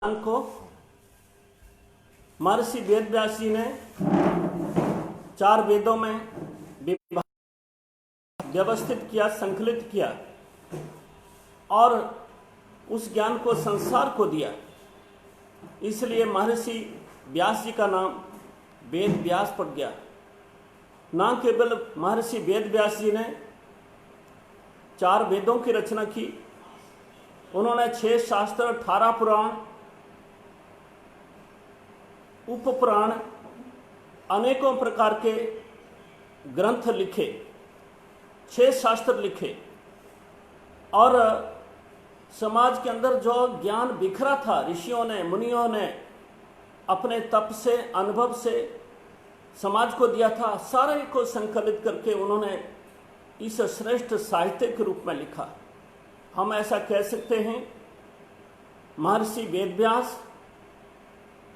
को महर्षि वेदव्यास जी ने 4 वेदों में व्यवस्थित किया, संकलित किया और उस ज्ञान को संसार को दिया। इसलिए महर्षि व्यास जी का नाम वेद व्यास पड़ गया। न केवल महर्षि वेद व्यास जी ने 4 वेदों की रचना की, उन्होंने 6 शास्त्र, 18 पुराण, उपपुराण, अनेकों प्रकार के ग्रंथ लिखे, 6 शास्त्र लिखे और समाज के अंदर जो ज्ञान बिखरा था, ऋषियों ने, मुनियों ने अपने तप से, अनुभव से समाज को दिया था, सारे को संकलित करके उन्होंने इस श्रेष्ठ साहित्य के रूप में लिखा। हम ऐसा कह सकते हैं, महर्षि वेदव्यास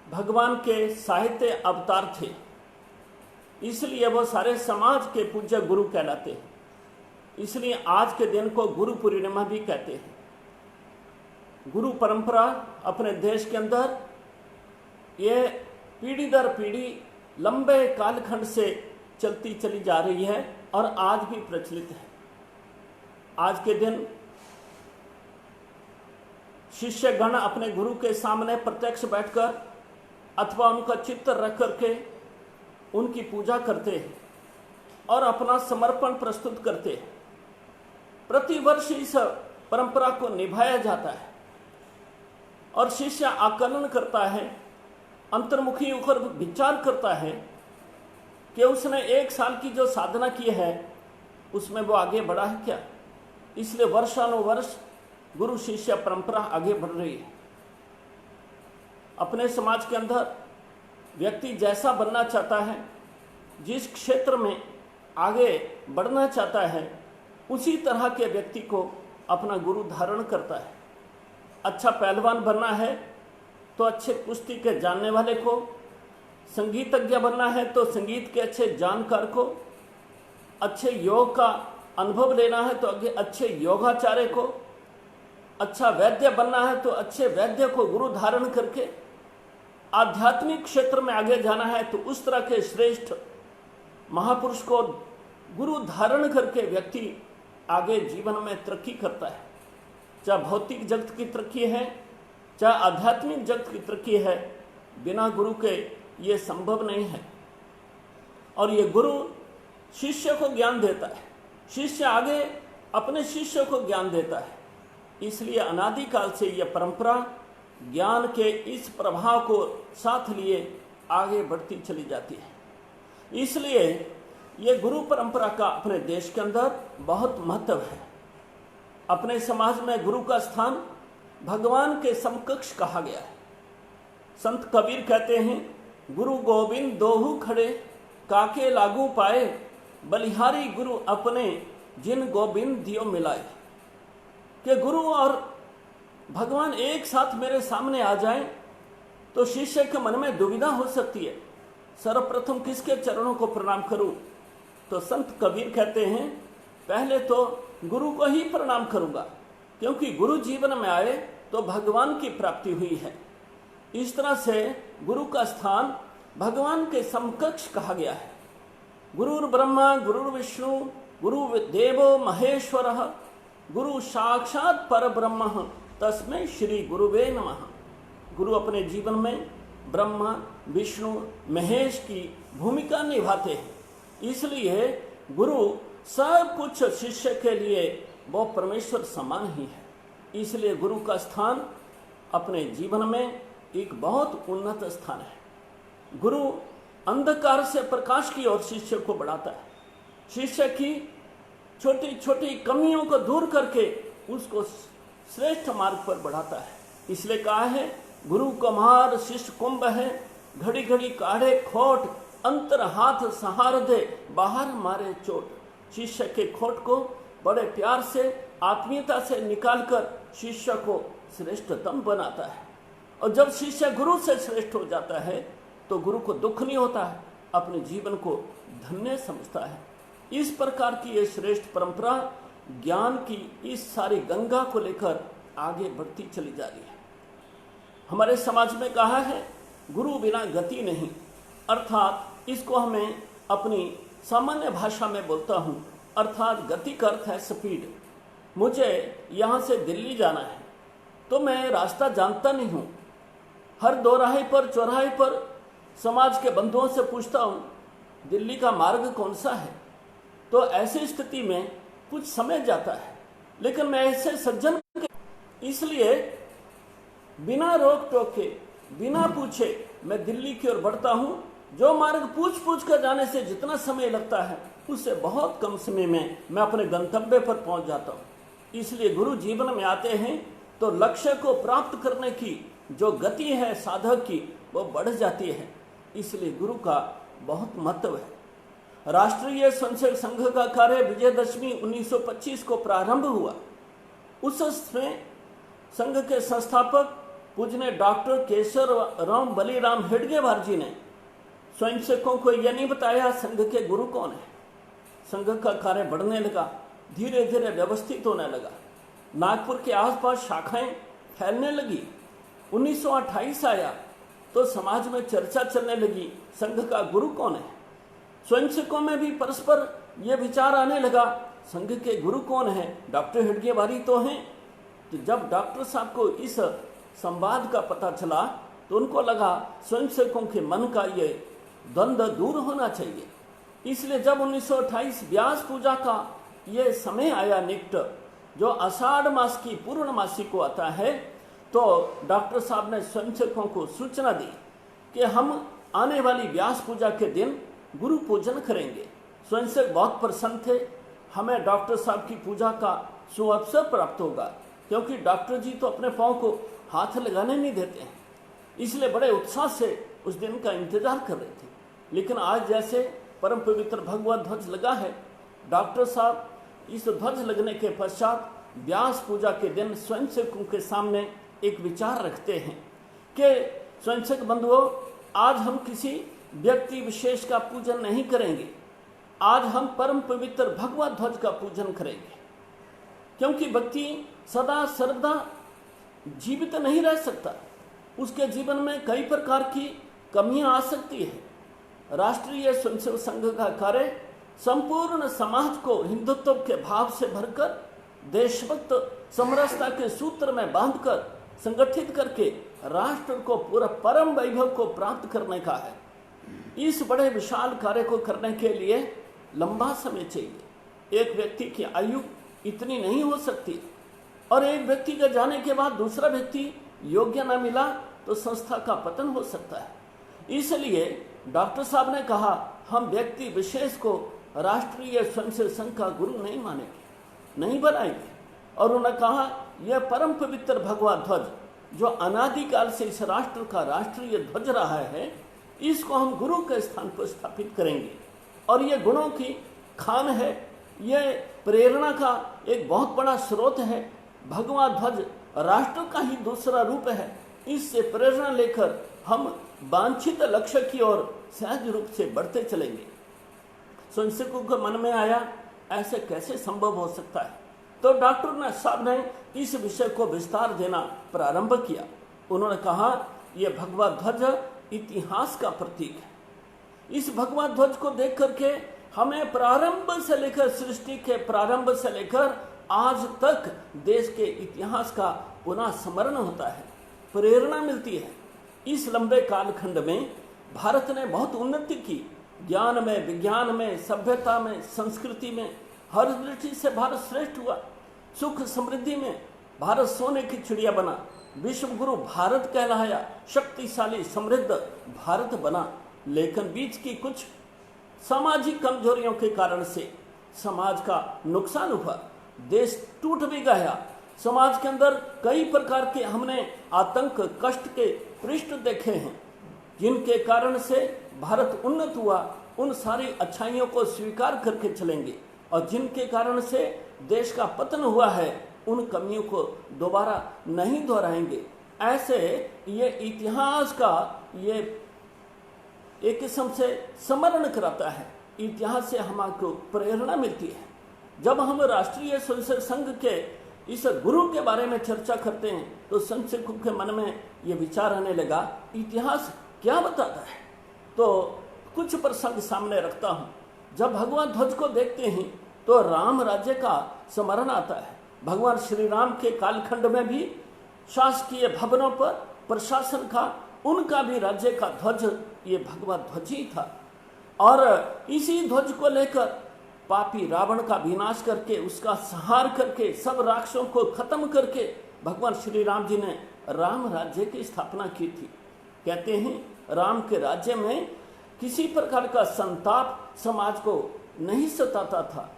भगवान के साहित्य अवतार थे, इसलिए वो सारे समाज के पूज्य गुरु कहलाते हैं। इसलिए आज के दिन को गुरु पूर्णिमा भी कहते हैं। गुरु परंपरा अपने देश के अंदर ये पीढ़ी दर पीढ़ी लंबे कालखंड से चलती चली जा रही है और आज भी प्रचलित है। आज के दिन शिष्यगण अपने गुरु के सामने प्रत्यक्ष बैठकर अथवा उनका चित्र रख करके उनकी पूजा करते हैं और अपना समर्पण प्रस्तुत करते हैं। प्रतिवर्ष इस परंपरा को निभाया जाता है और शिष्य आकलन करता है, अंतर्मुखी होकर विचार करता है कि उसने 1 साल की जो साधना की है उसमें वो आगे बढ़ा है क्या। इसलिए वर्षानुवर्ष गुरु शिष्य परंपरा आगे बढ़ रही है। अपने समाज के अंदर व्यक्ति जैसा बनना चाहता है, जिस क्षेत्र में आगे बढ़ना चाहता है, उसी तरह के व्यक्ति को अपना गुरु धारण करता है। अच्छा पहलवान बनना है तो अच्छे कुश्ती के जानने वाले को, संगीतज्ञ बनना है तो संगीत के अच्छे जानकार को, अच्छे योग का अनुभव लेना है तो अच्छे योगाचार्य को, अच्छा वैद्य बनना है तो अच्छे वैद्य को गुरु धारण करके, आध्यात्मिक क्षेत्र में आगे जाना है तो उस तरह के श्रेष्ठ महापुरुष को गुरु धारण करके व्यक्ति आगे जीवन में तरक्की करता है। चाहे भौतिक जगत की तरक्की है, चाहे आध्यात्मिक जगत की तरक्की है, बिना गुरु के ये संभव नहीं है। और ये गुरु शिष्य को ज्ञान देता है, शिष्य आगे अपने शिष्य को ज्ञान देता है। इसलिए अनादिकाल से यह परंपरा ज्ञान के इस प्रभाव को साथ लिए आगे बढ़ती चली जाती है। इसलिए ये गुरु परंपरा का अपने देश के अंदर बहुत महत्व है। अपने समाज में गुरु का स्थान भगवान के समकक्ष कहा गया है। संत कबीर कहते हैं, गुरु गोविंद दोहु खड़े काके लागू पाए, बलिहारी गुरु अपने जिन गोविंद दियो मिलाए। कि गुरु और भगवान एक साथ मेरे सामने आ जाएं तो शिष्य के मन में दुविधा हो सकती है, सर्वप्रथम किसके चरणों को प्रणाम करूं। तो संत कबीर कहते हैं, पहले तो गुरु को ही प्रणाम करूंगा, क्योंकि गुरु जीवन में आए तो भगवान की प्राप्ति हुई है। इस तरह से गुरु का स्थान भगवान के समकक्ष कहा गया है। गुरुर् ब्रह्मा गुरुर् विष्णु गुरु देवो महेश्वरः गुरु साक्षात पर ब्रह्म तस्मै श्री गुरुवे नमः। गुरु अपने जीवन में ब्रह्मा विष्णु महेश की भूमिका निभाते हैं, इसलिए गुरु सब कुछ शिष्य के लिए वो परमेश्वर समान ही है। इसलिए गुरु का स्थान अपने जीवन में एक बहुत उन्नत स्थान है। गुरु अंधकार से प्रकाश की ओर शिष्य को बढ़ाता है, शिष्य की छोटी छोटी कमियों को दूर करके उसको श्रेष्ठ मार्ग पर बढ़ाता है। इसलिए कहा है, गुरु कुम्हार शिष्य कुंभ है, घड़ी घड़ी काढ़े खोट, अंतर हाथ सहार दे बाहर मारे चोट। शिष्य के खोट को बड़े प्यार से, आत्मीयता से निकालकर शिष्य को श्रेष्ठतम बनाता है। और जब शिष्य गुरु से श्रेष्ठ हो जाता है तो गुरु को दुख नहीं होता है, अपने जीवन को धन्य समझता है। इस प्रकार की ये श्रेष्ठ परंपरा ज्ञान की इस सारी गंगा को लेकर आगे बढ़ती चली जा रही है। हमारे समाज में कहा है गुरु बिना गति नहीं, अर्थात इसको हमें अपनी सामान्य भाषा में बोलता हूँ, अर्थात गति का अर्थ है स्पीड। मुझे यहाँ से दिल्ली जाना है तो मैं रास्ता जानता नहीं हूँ। हर दोराहे पर चौराहे पर समाज के बंधुओं से पूछता हूँ दिल्ली का मार्ग कौन सा है, तो ऐसी स्थिति में कुछ समय जाता है। लेकिन मैं ऐसे सज्जन इसलिए बिना रोक टोके बिना पूछे मैं दिल्ली की ओर बढ़ता हूँ। जो मार्ग पूछ पूछ कर जाने से जितना समय लगता है उससे बहुत कम समय में मैं अपने गंतव्य पर पहुंच जाता हूँ। इसलिए गुरु जीवन में आते हैं तो लक्ष्य को प्राप्त करने की जो गति है साधक की वो बढ़ जाती है। इसलिए गुरु का बहुत महत्व है। राष्ट्रीय स्वयंसेवक संघ का कार्य विजयदशमी 1925 को प्रारंभ हुआ। उस समय संघ के संस्थापक पूजनीय डॉक्टर केशव राम बलीराम हेडगेवार जी ने स्वयंसेवकों को यह नहीं बताया संघ के गुरु कौन है। संघ का कार्य बढ़ने लगा, धीरे धीरे व्यवस्थित होने लगा। नागपुर के आसपास शाखाएं फैलने लगी। 1928 आया तो समाज में चर्चा चलने लगी संघ का गुरु कौन है। स्वयंसेवकों में भी परस्पर यह विचार आने लगा संघ के गुरु कौन है, डॉक्टर हेडगेवारी तो हैं। तो जब डॉक्टर साहब को इस संवाद का पता चला तो उनको लगा स्वयंसेवकों के मन का ये द्वंद्व दूर होना चाहिए। इसलिए जब 1928 व्यास पूजा का ये समय आया निकट, जो आषाढ़ मास की पूर्णमासी को आता है, तो डॉक्टर साहब ने स्वयंसेवकों को सूचना दी कि हम आने वाली व्यास पूजा के दिन गुरु पूजन करेंगे। स्वयंसेवक बहुत प्रसन्न थे, हमें डॉक्टर साहब की पूजा का सुअवसर प्राप्त होगा, क्योंकि डॉक्टर जी तो अपने पाँव को हाथ लगाने नहीं देते हैं। इसलिए बड़े उत्साह से उस दिन का इंतजार कर रहे थे। लेकिन आज जैसे परम पवित्र भगवा ध्वज लगा है, डॉक्टर साहब इस ध्वज लगने के पश्चात व्यास पूजा के दिन स्वयंसेवकों के सामने एक विचार रखते हैं कि स्वयंसेवक बंधुओं, आज हम किसी व्यक्ति विशेष का पूजन नहीं करेंगे, आज हम परम पवित्र भगवा ध्वज का पूजन करेंगे। क्योंकि व्यक्ति सदा सर्वदा जीवित नहीं रह सकता, उसके जीवन में कई प्रकार की कमियां आ सकती है। राष्ट्रीय स्वयंसेवक संघ का कार्य संपूर्ण समाज को हिंदुत्व के भाव से भरकर देशभक्त समरसता के सूत्र में बांधकर संगठित करके राष्ट्र को पूरा परम वैभव को प्राप्त करने का है। इस बड़े विशाल कार्य को करने के लिए लंबा समय चाहिए। एक व्यक्ति की आयु इतनी नहीं हो सकती, और एक व्यक्ति के जाने के बाद दूसरा व्यक्ति योग्य न मिला तो संस्था का पतन हो सकता है। इसलिए डॉक्टर साहब ने कहा हम व्यक्ति विशेष को राष्ट्रीय स्वयंसेवक संघ का गुरु नहीं मानेंगे, नहीं बनाएंगे। और उन्होंने कहा यह परम पवित्र भगवा ध्वज जो अनादिकाल से इस राष्ट्र का राष्ट्रीय ध्वज रहा है, इसको हम गुरु के स्थान पर स्थापित करेंगे। और ये गुणों की खान है, ये प्रेरणा का एक बहुत बड़ा स्रोत है। भगवा ध्वज राष्ट्र का ही दूसरा रूप है। इससे प्रेरणा लेकर हम वांछित लक्ष्य की ओर सहज रूप से बढ़ते चलेंगे। स्वयंसेवकों के मन में आया ऐसे कैसे संभव हो सकता है, तो डॉक्टर साहब ने इस विषय को विस्तार देना प्रारंभ किया। उन्होंने कहा यह भगवा ध्वज इतिहास का प्रतीक है। इस भगवा ध्वज को देख करके हमें प्रारंभ से लेकर सृष्टि के प्रारंभ से लेकर आज तक देश के इतिहास का पुनः स्मरण होता है, प्रेरणा मिलती है। इस लंबे कालखंड में भारत ने बहुत उन्नति की, ज्ञान में, विज्ञान में, सभ्यता में, संस्कृति में, हर दृष्टि से भारत श्रेष्ठ हुआ। सुख समृद्धि में भारत सोने की चिड़िया बना, विश्व गुरु भारत कहलाया, शक्तिशाली समृद्ध भारत बना। लेकिन बीच की कुछ सामाजिक कमजोरियों के कारण से समाज का नुकसान हुआ, देश टूट भी गया। समाज के अंदर कई प्रकार के हमने आतंक, कष्ट के पृष्ठ देखे हैं, जिनके कारण से भारत उन्नत हुआ। उन सारी अच्छाइयों को स्वीकार करके चलेंगे, और जिनके कारण से देश का पतन हुआ है उन कमियों को दोबारा नहीं दोहराएंगे। ऐसे ये इतिहास का ये एक किस्म से स्मरण कराता है। इतिहास से हमको प्रेरणा मिलती है। जब हम राष्ट्रीय स्वयंसेवक संघ के इस गुरु के बारे में चर्चा करते हैं तो संत सिखों के मन में ये विचार आने लगा, इतिहास क्या बताता है। तो कुछ प्रसंग सामने रखता हूँ। जब भगवान ध्वज को देखते हैं तो राम राज्य का स्मरण आता है। भगवान श्री राम के कालखंड में भी शासकीय भवनों पर प्रशासन का, उनका भी राज्य का ध्वज ये भगवा ध्वज ही था। और इसी ध्वज को लेकर पापी रावण का विनाश करके, उसका संहार करके, सब राक्षसों को खत्म करके भगवान श्री राम जी ने राम राज्य की स्थापना की थी। कहते हैं राम के राज्य में किसी प्रकार का संताप समाज को नहीं सताता था।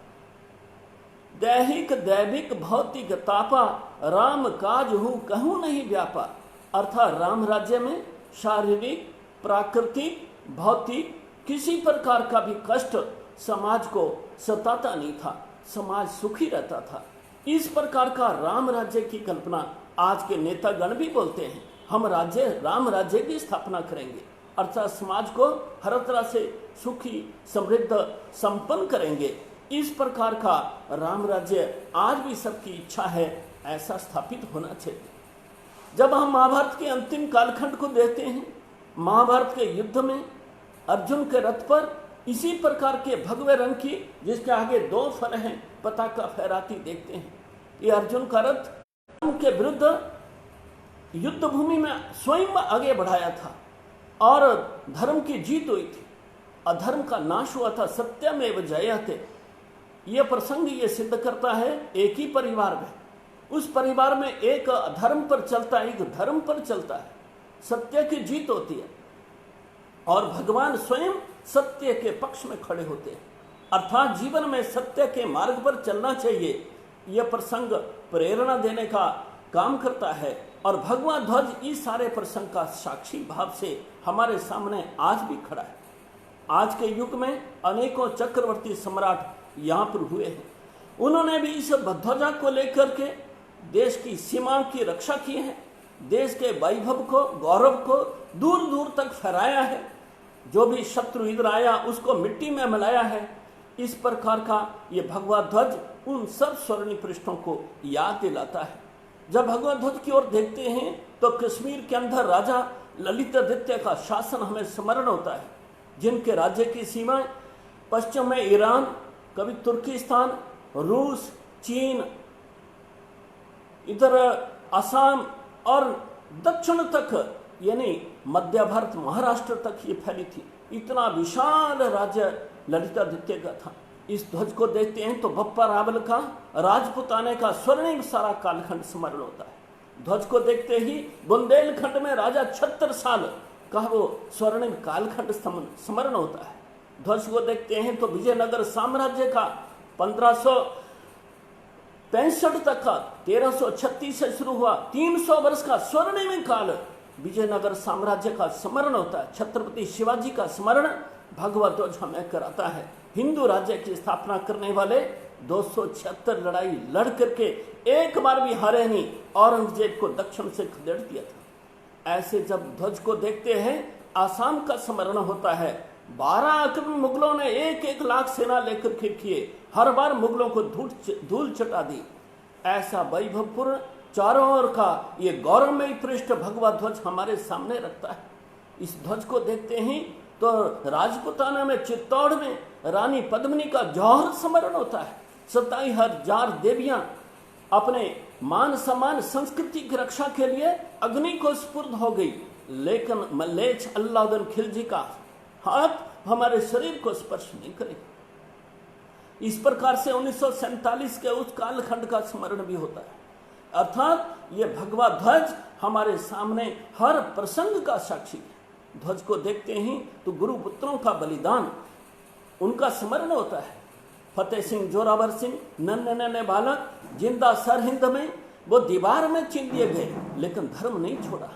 दैहिक दैविक भौतिक तापा राम काज हूँ कहूँ नहीं व्यापा। अर्थात राम राज्य में शारीरिक, प्राकृतिक, भौतिक किसी प्रकार का भी कष्ट समाज को सताता नहीं था, समाज सुखी रहता था। इस प्रकार का राम राज्य की कल्पना आज के नेतागण भी बोलते हैं, हम राम राज्य की स्थापना करेंगे, अर्थात समाज को हर तरह से सुखी समृद्ध संपन्न करेंगे। इस प्रकार का राम राज्य आज भी सबकी इच्छा है, ऐसा स्थापित होना चाहिए। जब हम महाभारत के अंतिम कालखंड को देखते हैं, महाभारत के युद्ध में अर्जुन के रथ पर इसी प्रकार के भगवे रंग की, जिसके आगे 2 फर हैं, पताका फहराती देखते हैं। ये अर्जुन का रथ के विरुद्ध युद्ध भूमि में स्वयं आगे बढ़ाया था और धर्म की जीत हुई थी, अधर्म का नाश हुआ था। सत्यमेव जयते। यह प्रसंग ये सिद्ध करता है, एक ही परिवार में, उस परिवार में एक अधर्म पर चलता है, एक धर्म पर चलता है, सत्य की जीत होती है और भगवान स्वयं सत्य के पक्ष में खड़े होते हैं। अर्थात जीवन में सत्य के मार्ग पर चलना चाहिए। यह प्रसंग प्रेरणा देने का काम करता है और भगवान ध्वज इस सारे प्रसंग का साक्षी भाव से हमारे सामने आज भी खड़ा है। आज के युग में अनेकों चक्रवर्ती सम्राट यहाँ पर हुए हैं, उन्होंने भी इस ध्वजा को लेकर के देश की सीमाओं की रक्षा की है, देश के वैभव को, गौरव को दूर दूर तक फहराया है। जो भी शत्रु इधर आया उसको मिट्टी में मिलाया है। इस प्रकार का ये भगवा ध्वज उन सब स्वर्णीय पृष्ठों को याद दिलाता है। जब भगवा ध्वज की ओर देखते हैं तो कश्मीर के अंदर राजा ललितादित्य का शासन हमें स्मरण होता है, जिनके राज्य की सीमाएं पश्चिम में ईरान, कभी तुर्किस्तान, रूस, चीन, इधर असम और दक्षिण तक यानी मध्य भारत, महाराष्ट्र तक ये फैली थी। इतना विशाल राज्य ललितादित्य का था। इस ध्वज को देखते हैं तो बप्पा रावल का, राजपुताने का स्वर्णिम सारा कालखंड स्मरण होता है। ध्वज को देखते ही बुंदेलखंड में राजा छत्रसाल का वो स्वर्णिम कालखंड स्मरण होता है। ध्वज को देखते हैं तो विजयनगर साम्राज्य का 1565 तक का, 1336 से शुरू हुआ 300 वर्ष का स्वर्णिम काल विजयनगर साम्राज्य का स्मरण होता है। छत्रपति शिवाजी का स्मरण भगवा ध्वज हमें कराता है। हिंदू राज्य की स्थापना करने वाले 276 लड़ाई लड़ करके एक बार भी हारे नहीं, औरंगजेब को दक्षिण से खदेड़ दिया था। ऐसे जब ध्वज को देखते हैं आसाम का स्मरण होता है। 12 आक्रमण मुगलों ने 1-1 लाख सेना लेकर के किए, हर बार मुगलों को धूल चटा दी। ऐसा वैभवपूर्ण चारों ओर का ये गौरवमयी पृष्ठ भगवा ध्वज हमारे सामने रखता है। इस ध्वज को देखते हैं तो राजपुताना में, चित्तौड़ में रानी पद्मिनी का जौहर स्मरण होता है। 27,000 देवियां अपने मान सम्मान संस्कृति की रक्षा के लिए अग्नि को स्पुर्द हो गई, लेकिन मल्लेच अल्लाउद्दीन खिलजी का हाथ हमारे शरीर को स्पर्श नहीं करेगा। इस प्रकार से 1947 के उस कालखंड का स्मरण भी होता है। अर्थात ये भगवा ध्वज हमारे सामने हर प्रसंग का साक्षी है। ध्वज को देखते ही तो गुरु पुत्रों का बलिदान, उनका स्मरण होता है। फतेह सिंह, जोरावर सिंह, नन्हे बालक जिंदा सरहिंद में वो दीवार में चिन दिए गए, लेकिन धर्म नहीं छोड़ा।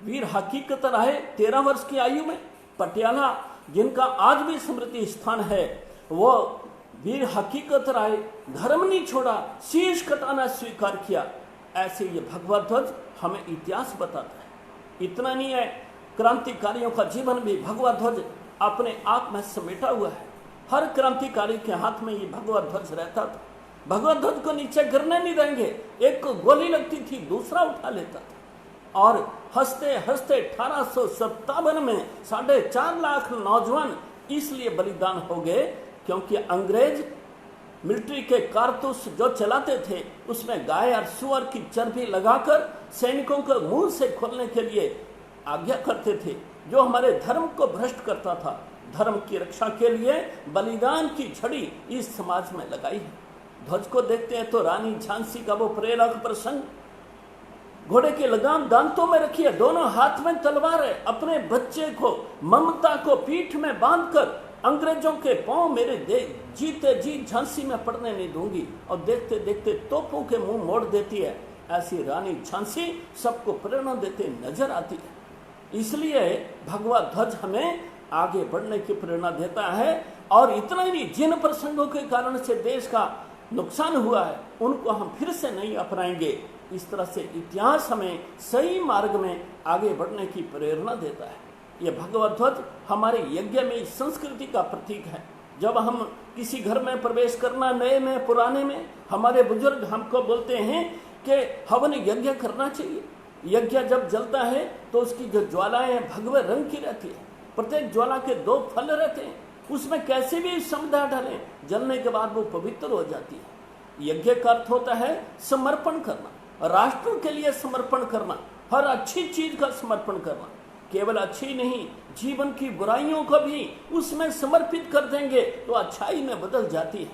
वीर हकीकत रहे 13 वर्ष की आयु में पटियाला, जिनका आज भी स्मृति स्थान है, वो वीर हकीकत राय धर्म नहीं छोड़ा, शीश कटाना स्वीकार किया। ऐसे ये भगवा ध्वज हमें इतिहास बताता है। इतना नहीं है, क्रांतिकारियों का जीवन भी भगवा ध्वज अपने आप में समेटा हुआ है। हर क्रांतिकारी के हाथ में ये भगवा ध्वज रहता था। भगवत ध्वज को नीचे गिरने नहीं देंगे। एक को गोली लगती थी, दूसरा उठा लेता था। और हंसते हंसते 1857 में 4.5 लाख नौजवान इसलिए बलिदान हो गए क्योंकि अंग्रेज मिलिट्री के कारतूस जो चलाते थे उसमें गाय और सुअर की चर्बी लगाकर सैनिकों को मुंह से खोलने के लिए आज्ञा करते थे, जो हमारे धर्म को भ्रष्ट करता था। धर्म की रक्षा के लिए बलिदान की छड़ी इस समाज में लगाई है। ध्वज को देखते हैं तो रानी झांसी का वो प्रेरक प्रसंग, घोड़े की लगाम दांतों में रखी है, दोनों हाथ में तलवार है, अपने बच्चे को ममता को पीठ में बांधकर अंग्रेजों के पांव मेरे जीते जी झांसी में पड़ने नहीं दूंगी, और देखते देखते तोपों के मुंह मोड़ देती है। ऐसी रानी झांसी सबको प्रेरणा देते नजर आती है। इसलिए भगवा ध्वज हमें आगे बढ़ने की प्रेरणा देता है। और इतना ही नहीं, जिन प्रसंगों के कारण से देश का नुकसान हुआ है उनको हम फिर से नहीं अपनाएंगे। इस तरह से इतिहास हमें सही मार्ग में आगे बढ़ने की प्रेरणा देता है। ये भगवा ध्वज हमारे यज्ञ में संस्कृति का प्रतीक है। जब हम किसी घर में प्रवेश करना, नए में पुराने में, हमारे बुजुर्ग हमको बोलते हैं कि हवन यज्ञ करना चाहिए। यज्ञ जब जलता है तो उसकी जो ज्वालाएं हैं भगवे रंग की रहती है। प्रत्येक ज्वाला के 2 फल रहते हैं, उसमें कैसे भी समुदाय डालें, जलने के बाद वो पवित्र हो जाती है। यज्ञ का अर्थ होता है समर्पण करना, राष्ट्र के लिए समर्पण करना, हर अच्छी चीज का समर्पण करना। केवल अच्छी नहीं, जीवन की बुराइयों को भी उसमें समर्पित कर देंगे तो अच्छाई में बदल जाती है।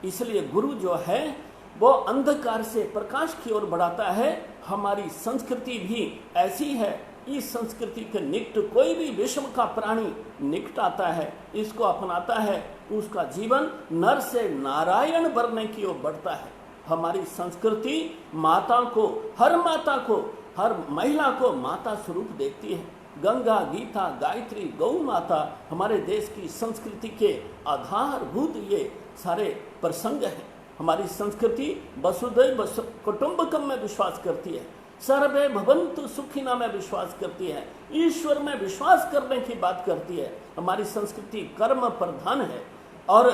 इसलिए गुरु जो है वो अंधकार से प्रकाश की ओर बढ़ाता है। हमारी संस्कृति भी ऐसी है। इस संस्कृति के निकट कोई भी विश्व का प्राणी निकट आता है, इसको अपनाता है, उसका जीवन नर से नारायण बनने की ओर बढ़ता है। हमारी संस्कृति माता को, हर महिला को माता स्वरूप देखती है। गंगा, गीता, गायत्री, गौ माता हमारे देश की संस्कृति के आधारभूत ये सारे प्रसंग हैं। हमारी संस्कृति वसुधैव कुटुंबकम में विश्वास करती है, सर्वे भवन्तु सुखिनः में विश्वास करती है, ईश्वर में विश्वास करने की बात करती है। हमारी संस्कृति कर्म प्रधान है। और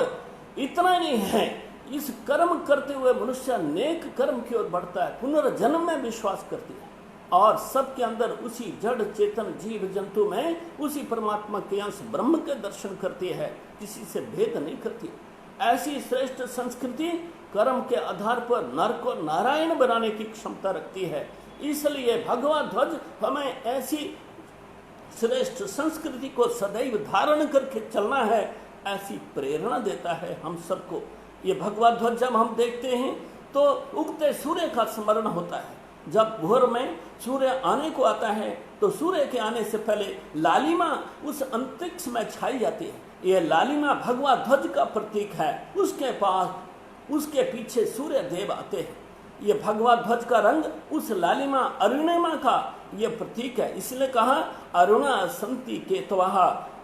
इतना नहीं है, इस कर्म करते हुए मनुष्य नेक कर्म की ओर बढ़ता है, पुनर्जन्म में विश्वास करती है और सबके अंदर उसी जड़ चेतन जीव जंतु में उसी परमात्मा के अंश ब्रह्म के दर्शन करती है, किसी से भेद नहीं करती। ऐसी श्रेष्ठ संस्कृति कर्म के आधार पर नर को नारायण बनाने की क्षमता रखती है। इसलिए भगवा ध्वज हमें ऐसी श्रेष्ठ संस्कृति को सदैव धारण करके चलना है, ऐसी प्रेरणा देता है हम सबको। ये भगवा ध्वज जब हम देखते हैं तो उगते सूर्य का स्मरण होता है। जब भोर में सूर्य आने को आता है तो सूर्य के आने से पहले लालिमा उस अंतरिक्ष में छाई जाती है। ये लालिमा भगवा ध्वज का प्रतीक है। उसके पास, उसके पीछे सूर्य देव आते हैं। ये भगवा ध्वज का रंग उस लालिमा अरुणिमा का ये प्रतीक है। इसलिए कहा अरुणा संति केतवः,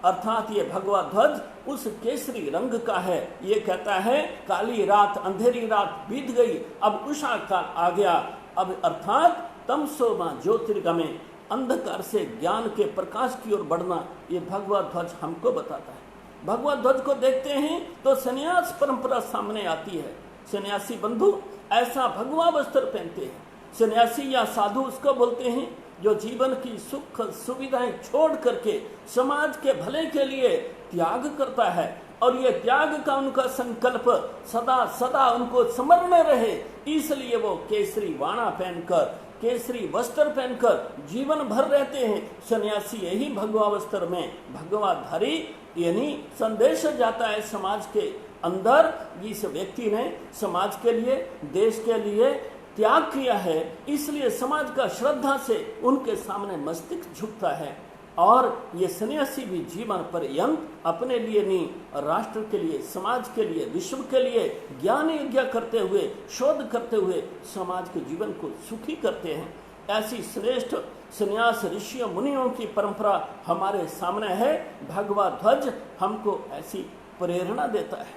अर्थात ये भगवा ध्वज उस केसरी रंग का है। ये कहता है काली रात, अंधेरी रात बीत गई, अब उषा काल आ गया। अब अर्थात तमसो मां ज्योतिर्गमे, अंधकार से ज्ञान के प्रकाश की ओर बढ़ना, ये भगवा ध्वज हमको बताता है। भगवा ध्वज को देखते हैं तो संन्यास परंपरा सामने आती है। सन्यासी बंधु ऐसा भगवा वस्त्र पहनते हैं। सन्यासी या साधु उसको बोलते हैं जो जीवन की सुख सुविधाएं छोड़ करके समाज के भले के लिए त्याग करता है, और ये त्याग का उनका संकल्प सदा सदा उनको स्मरण रहे। इसलिए वो केसरी वाणा पहनकर, केसरी वस्त्र पहनकर जीवन भर रहते हैं। सन्यासी यही भगवा वस्त्र में भगवाधारी यानी संदेश जाता है समाज के अंदर। जिस व्यक्ति ने समाज के लिए, देश के लिए त्याग किया है, इसलिए समाज का श्रद्धा से उनके सामने मस्तिष्क झुकता है। और ये सन्यासी भी जीवन पर्यंत अपने लिए नहीं, राष्ट्र के लिए, समाज के लिए, विश्व के लिए ज्ञान यज्ञ करते हुए, शोध करते हुए समाज के जीवन को सुखी करते हैं। ऐसी श्रेष्ठ संन्यास ऋषियों मुनियों की परंपरा हमारे सामने है। भगवा ध्वज हमको ऐसी प्रेरणा देता है।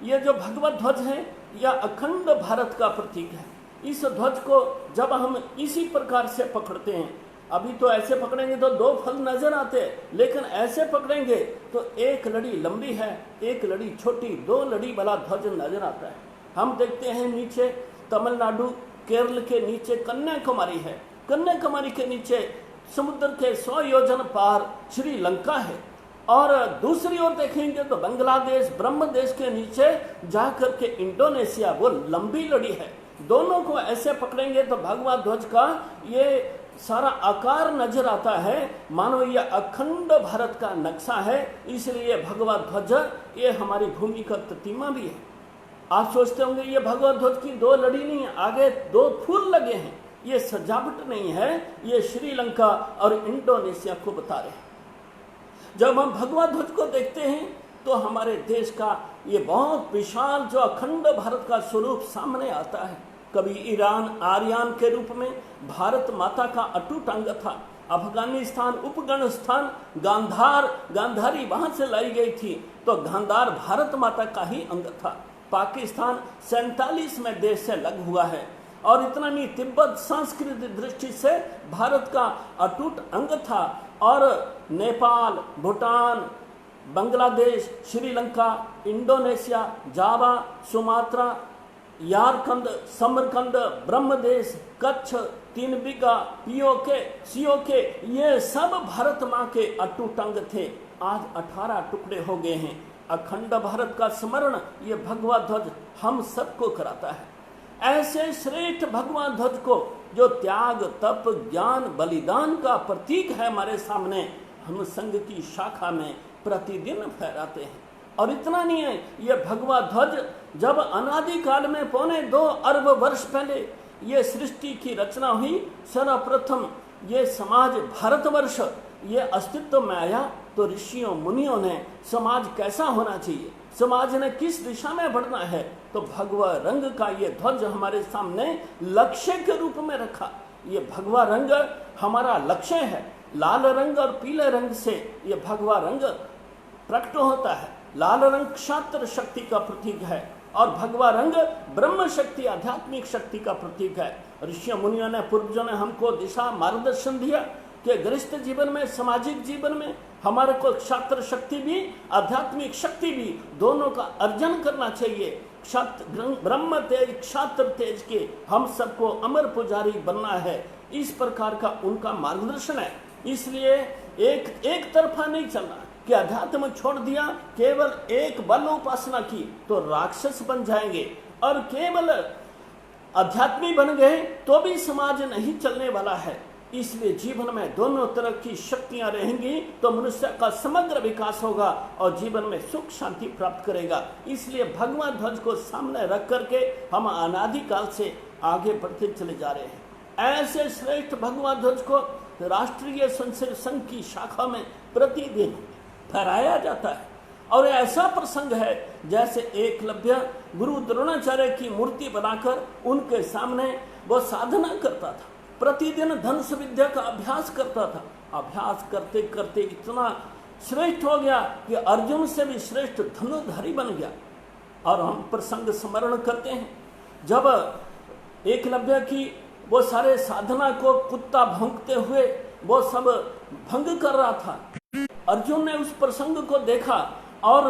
ये जो भगवा ध्वज है यह अखंड भारत का प्रतीक है। इस ध्वज को जब हम इसी प्रकार से पकड़ते हैं, अभी तो ऐसे पकड़ेंगे तो 2 फल नजर आते हैं, लेकिन ऐसे पकड़ेंगे तो एक लड़ी लंबी है, एक लड़ी छोटी, 2 लड़ी वाला ध्वज नजर आता है। हम देखते हैं नीचे तमिलनाडु, केरल के नीचे कन्याकुमारी है, कन्याकुमारी के नीचे समुद्र के 100 योजन पार श्रीलंका है, और दूसरी ओर देखेंगे तो बांग्लादेश ब्रह्मदेश के नीचे जाकर के इंडोनेशिया, वो लंबी लड़ी है। दोनों को ऐसे पकड़ेंगे तो भगवा ध्वज का ये सारा आकार नजर आता है, मानो ये अखंड भारत का नक्शा है। इसलिए भगवा ध्वज ये हमारी भूमि का प्रतिमा भी है। आप सोचते होंगे ये भगवा ध्वज की 2 लड़ी नहीं है, आगे 2 फूल लगे हैं, ये सजावट नहीं है, ये श्रीलंका और इंडोनेशिया को बता रहे हैं। जब हम भगवा ध्वज को देखते हैं तो हमारे देश का ये बहुत विशाल जो अखंड भारत का स्वरूप सामने आता है। कभी ईरान आर्यन के रूप में भारत माता का अटूट अंग था। अफगानिस्तान उपगण स्थान गांधारी वहां से लाई गई थी, तो गांधार भारत माता का ही अंग था। पाकिस्तान 47वें देश से लग हुआ है, और इतना नहीं, तिब्बत सांस्कृतिक दृष्टि से भारत का अटूट अंग था। और नेपाल, भूटान, बांग्लादेश, श्रीलंका, इंडोनेशिया, जावा, Sumatra, Yarkand, Samarkand, Brahmadesh, Kutch, तीनबिगा, PoK, COK, ये सब भारत माँ के अटूट अंग थे। आज 18 टुकड़े हो गए हैं। अखंड भारत का स्मरण ये भगवा ध्वज हम सबको कराता है। ऐसे श्रेष्ठ भगवा ध्वज को, जो त्याग, तप, ज्ञान, बलिदान का प्रतीक है हमारे सामने, हम संघ की शाखा में प्रतिदिन फहराते हैं। और इतना नहीं है, यह भगवा ध्वज जब अनादिकाल में 2.25 अरब वर्ष पहले ये सृष्टि की रचना हुई, सर्वप्रथम ये समाज भारतवर्ष ये अस्तित्व में आया, तो ऋषियों मुनियों ने समाज कैसा होना चाहिए, समाज ने किस दिशा में बढ़ना है, तो भगवा रंग का ये ध्वज हमारे सामने लक्ष्य के रूप में रखा। ये भगवा रंग हमारा लक्ष्य है। लाल रंग और पीले रंग से ये भगवा रंग प्रकट होता है। लाल रंग क्षात्र शक्ति का प्रतीक है, और भगवा रंग ब्रह्म शक्ति, आध्यात्मिक शक्ति का प्रतीक है। ऋषि मुनियों ने, पूर्वजों ने हमको दिशा मार्गदर्शन दिया कि गृहस्थ जीवन में, सामाजिक जीवन में हमारे को क्षात्र शक्ति भी, आध्यात्मिक शक्ति भी, दोनों का अर्जन करना चाहिए। ब्रह्म तेज, क्षात्र तेज के हम सबको अमर पुजारी बनना है, इस प्रकार का उनका मार्गदर्शन है। इसलिए एक तरफा नहीं चलना कि अध्यात्म छोड़ दिया, केवल एक बल उपासना की तो राक्षस बन जाएंगे, और केवल अध्यात्मी बन गए तो भी समाज नहीं चलने वाला है। इसलिए जीवन में दोनों तरह की शक्तियां रहेंगी तो मनुष्य का समग्र विकास होगा और जीवन में सुख शांति प्राप्त करेगा। इसलिए भगवान ध्वज को सामने रख करके हम अनादिकाल से आगे बढ़ते चले जा रहे हैं। ऐसे श्रेष्ठ भगवान ध्वज को राष्ट्रीय स्वयंसेवक संघ की शाखा में प्रतिदिन फहराया जाता है। और ऐसा प्रसंग है जैसे एकलव्य गुरु द्रोणाचार्य की मूर्ति बनाकर उनके सामने वो साधना करता था, प्रतिदिन धनुष विद्या का अभ्यास करता था। अभ्यास करते करते इतना श्रेष्ठ हो गया कि अर्जुन से भी श्रेष्ठ धनुर्धारी बन गया। और हम प्रसंग स्मरण करते हैं जब एकलव्य की वो सारे साधना को कुत्ता भौंकते हुए वो सब भंग कर रहा था। अर्जुन ने उस प्रसंग को देखा और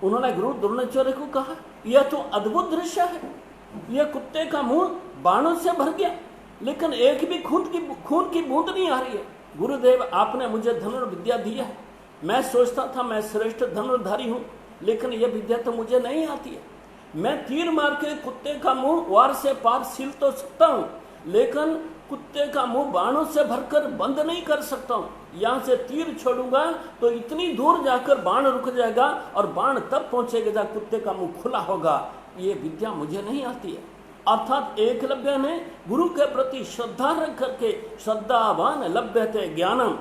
उन्होंने गुरु द्रोणाचार्य को कहा, यह तो अद्भुत दृश्य है, यह कुत्ते का मुंह बाणों से भर गया लेकिन एक भी खून की बूंद नहीं आ रही है। गुरुदेव, आपने मुझे धनुर्विद्या दी है, मैं सोचता था मैं श्रेष्ठ धनुर्धारी हूं, लेकिन यह विद्या तो मुझे नहीं आती है। मैं तीर मार के कुत्ते का मुंह वार से पार सील तो सकता हूं, लेकिन कुत्ते का मुंह बाणों से भरकर बंद नहीं कर सकता हूं। यहां से तीर छोड़ूंगा तो इतनी दूर जाकर बाण रुक जाएगा और बाण तब पहुंचेगा जब कुत्ते का मुंह खुला होगा। ये विद्या मुझे नहीं आती है। अर्थात एकलव्य ने गुरु के प्रति श्रद्धा रख करके, श्रद्धावान लभ्यते ज्ञानम,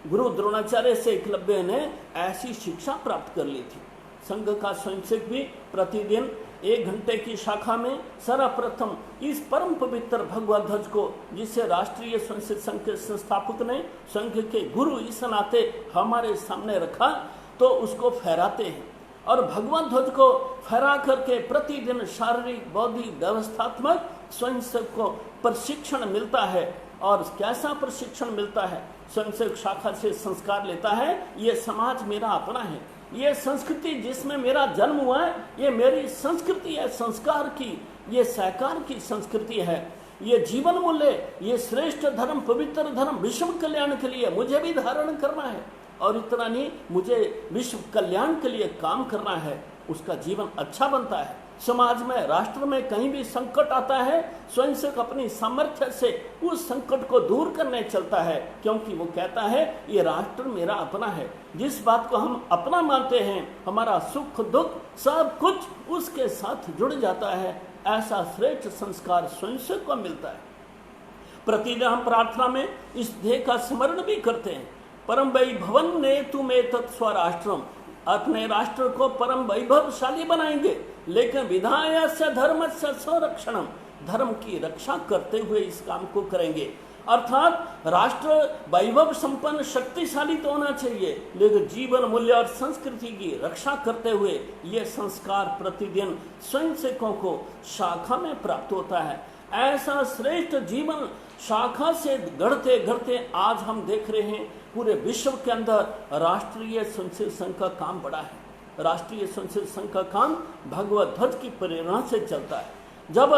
गुरु द्रोणाचार्य से एकलव्य ने ऐसी शिक्षा प्राप्त कर ली थी। संघ का स्वयंसेवक भी प्रतिदिन 1 घंटे की शाखा में सर्वप्रथम इस परम पवित्र भगवा ध्वज को, जिसे राष्ट्रीय स्वयंसेवक संघ के संस्थापक ने संघ के गुरु इस नाते हमारे सामने रखा, तो उसको फहराते हैं। और भगवान ध्वज को फहरा करके प्रतिदिन शारीरिक, बौद्धिक, व्यवस्थात्मक स्वयंसेवक को प्रशिक्षण मिलता है। और कैसा प्रशिक्षण मिलता है? स्वयंसेवक शाखा से संस्कार लेता है, ये समाज मेरा अपना है, ये संस्कृति जिसमें मेरा जन्म हुआ है, ये मेरी संस्कृति है, संस्कार की, ये सहकार की संस्कृति है। ये जीवन मूल्य, ये श्रेष्ठ धर्म, पवित्र धर्म, विश्व कल्याण के लिए मुझे भी धारण करना है। और इतना नहीं, मुझे विश्व कल्याण के लिए काम करना है, उसका जीवन अच्छा बनता है। समाज में, राष्ट्र में कहीं भी संकट आता है, स्वयं से अपनी सामर्थ्य से उस संकट को दूर करने चलता है, क्योंकि वो कहता है ये राष्ट्र मेरा अपना है। जिस बात को हम अपना मानते हैं, हमारा सुख दुख सब कुछ उसके साथ जुड़ जाता है। ऐसा श्रेष्ठ संस्कार स्वयं से को मिलता है। प्रतिदिन हम प्रार्थना में इस ध्येय का स्मरण भी करते हैं, परम वैभवन ने तुमे तत्स्वराष्ट्रम, अपने राष्ट्र को परम वैभवशाली बनाएंगे, लेकिन विधाय से धर्म से संरक्षणम, धर्म की रक्षा करते हुए इस काम को करेंगे। अर्थात राष्ट्र वैभव संपन्न शक्तिशाली तो होना चाहिए, लेकिन जीवन मूल्य और संस्कृति की रक्षा करते हुए ये संस्कार प्रतिदिन स्वयंसेवकों को शाखा में प्राप्त होता है। ऐसा श्रेष्ठ जीवन शाखा से गढ़ते गढ़ते आज हम देख रहे हैं पूरे विश्व के अंदर राष्ट्रीय स्वयंसेवक संघ का काम बढ़ा है। राष्ट्रीय स्वयंसेवक संघ का काम भगवत ध्वज की प्रेरणा से चलता है। जब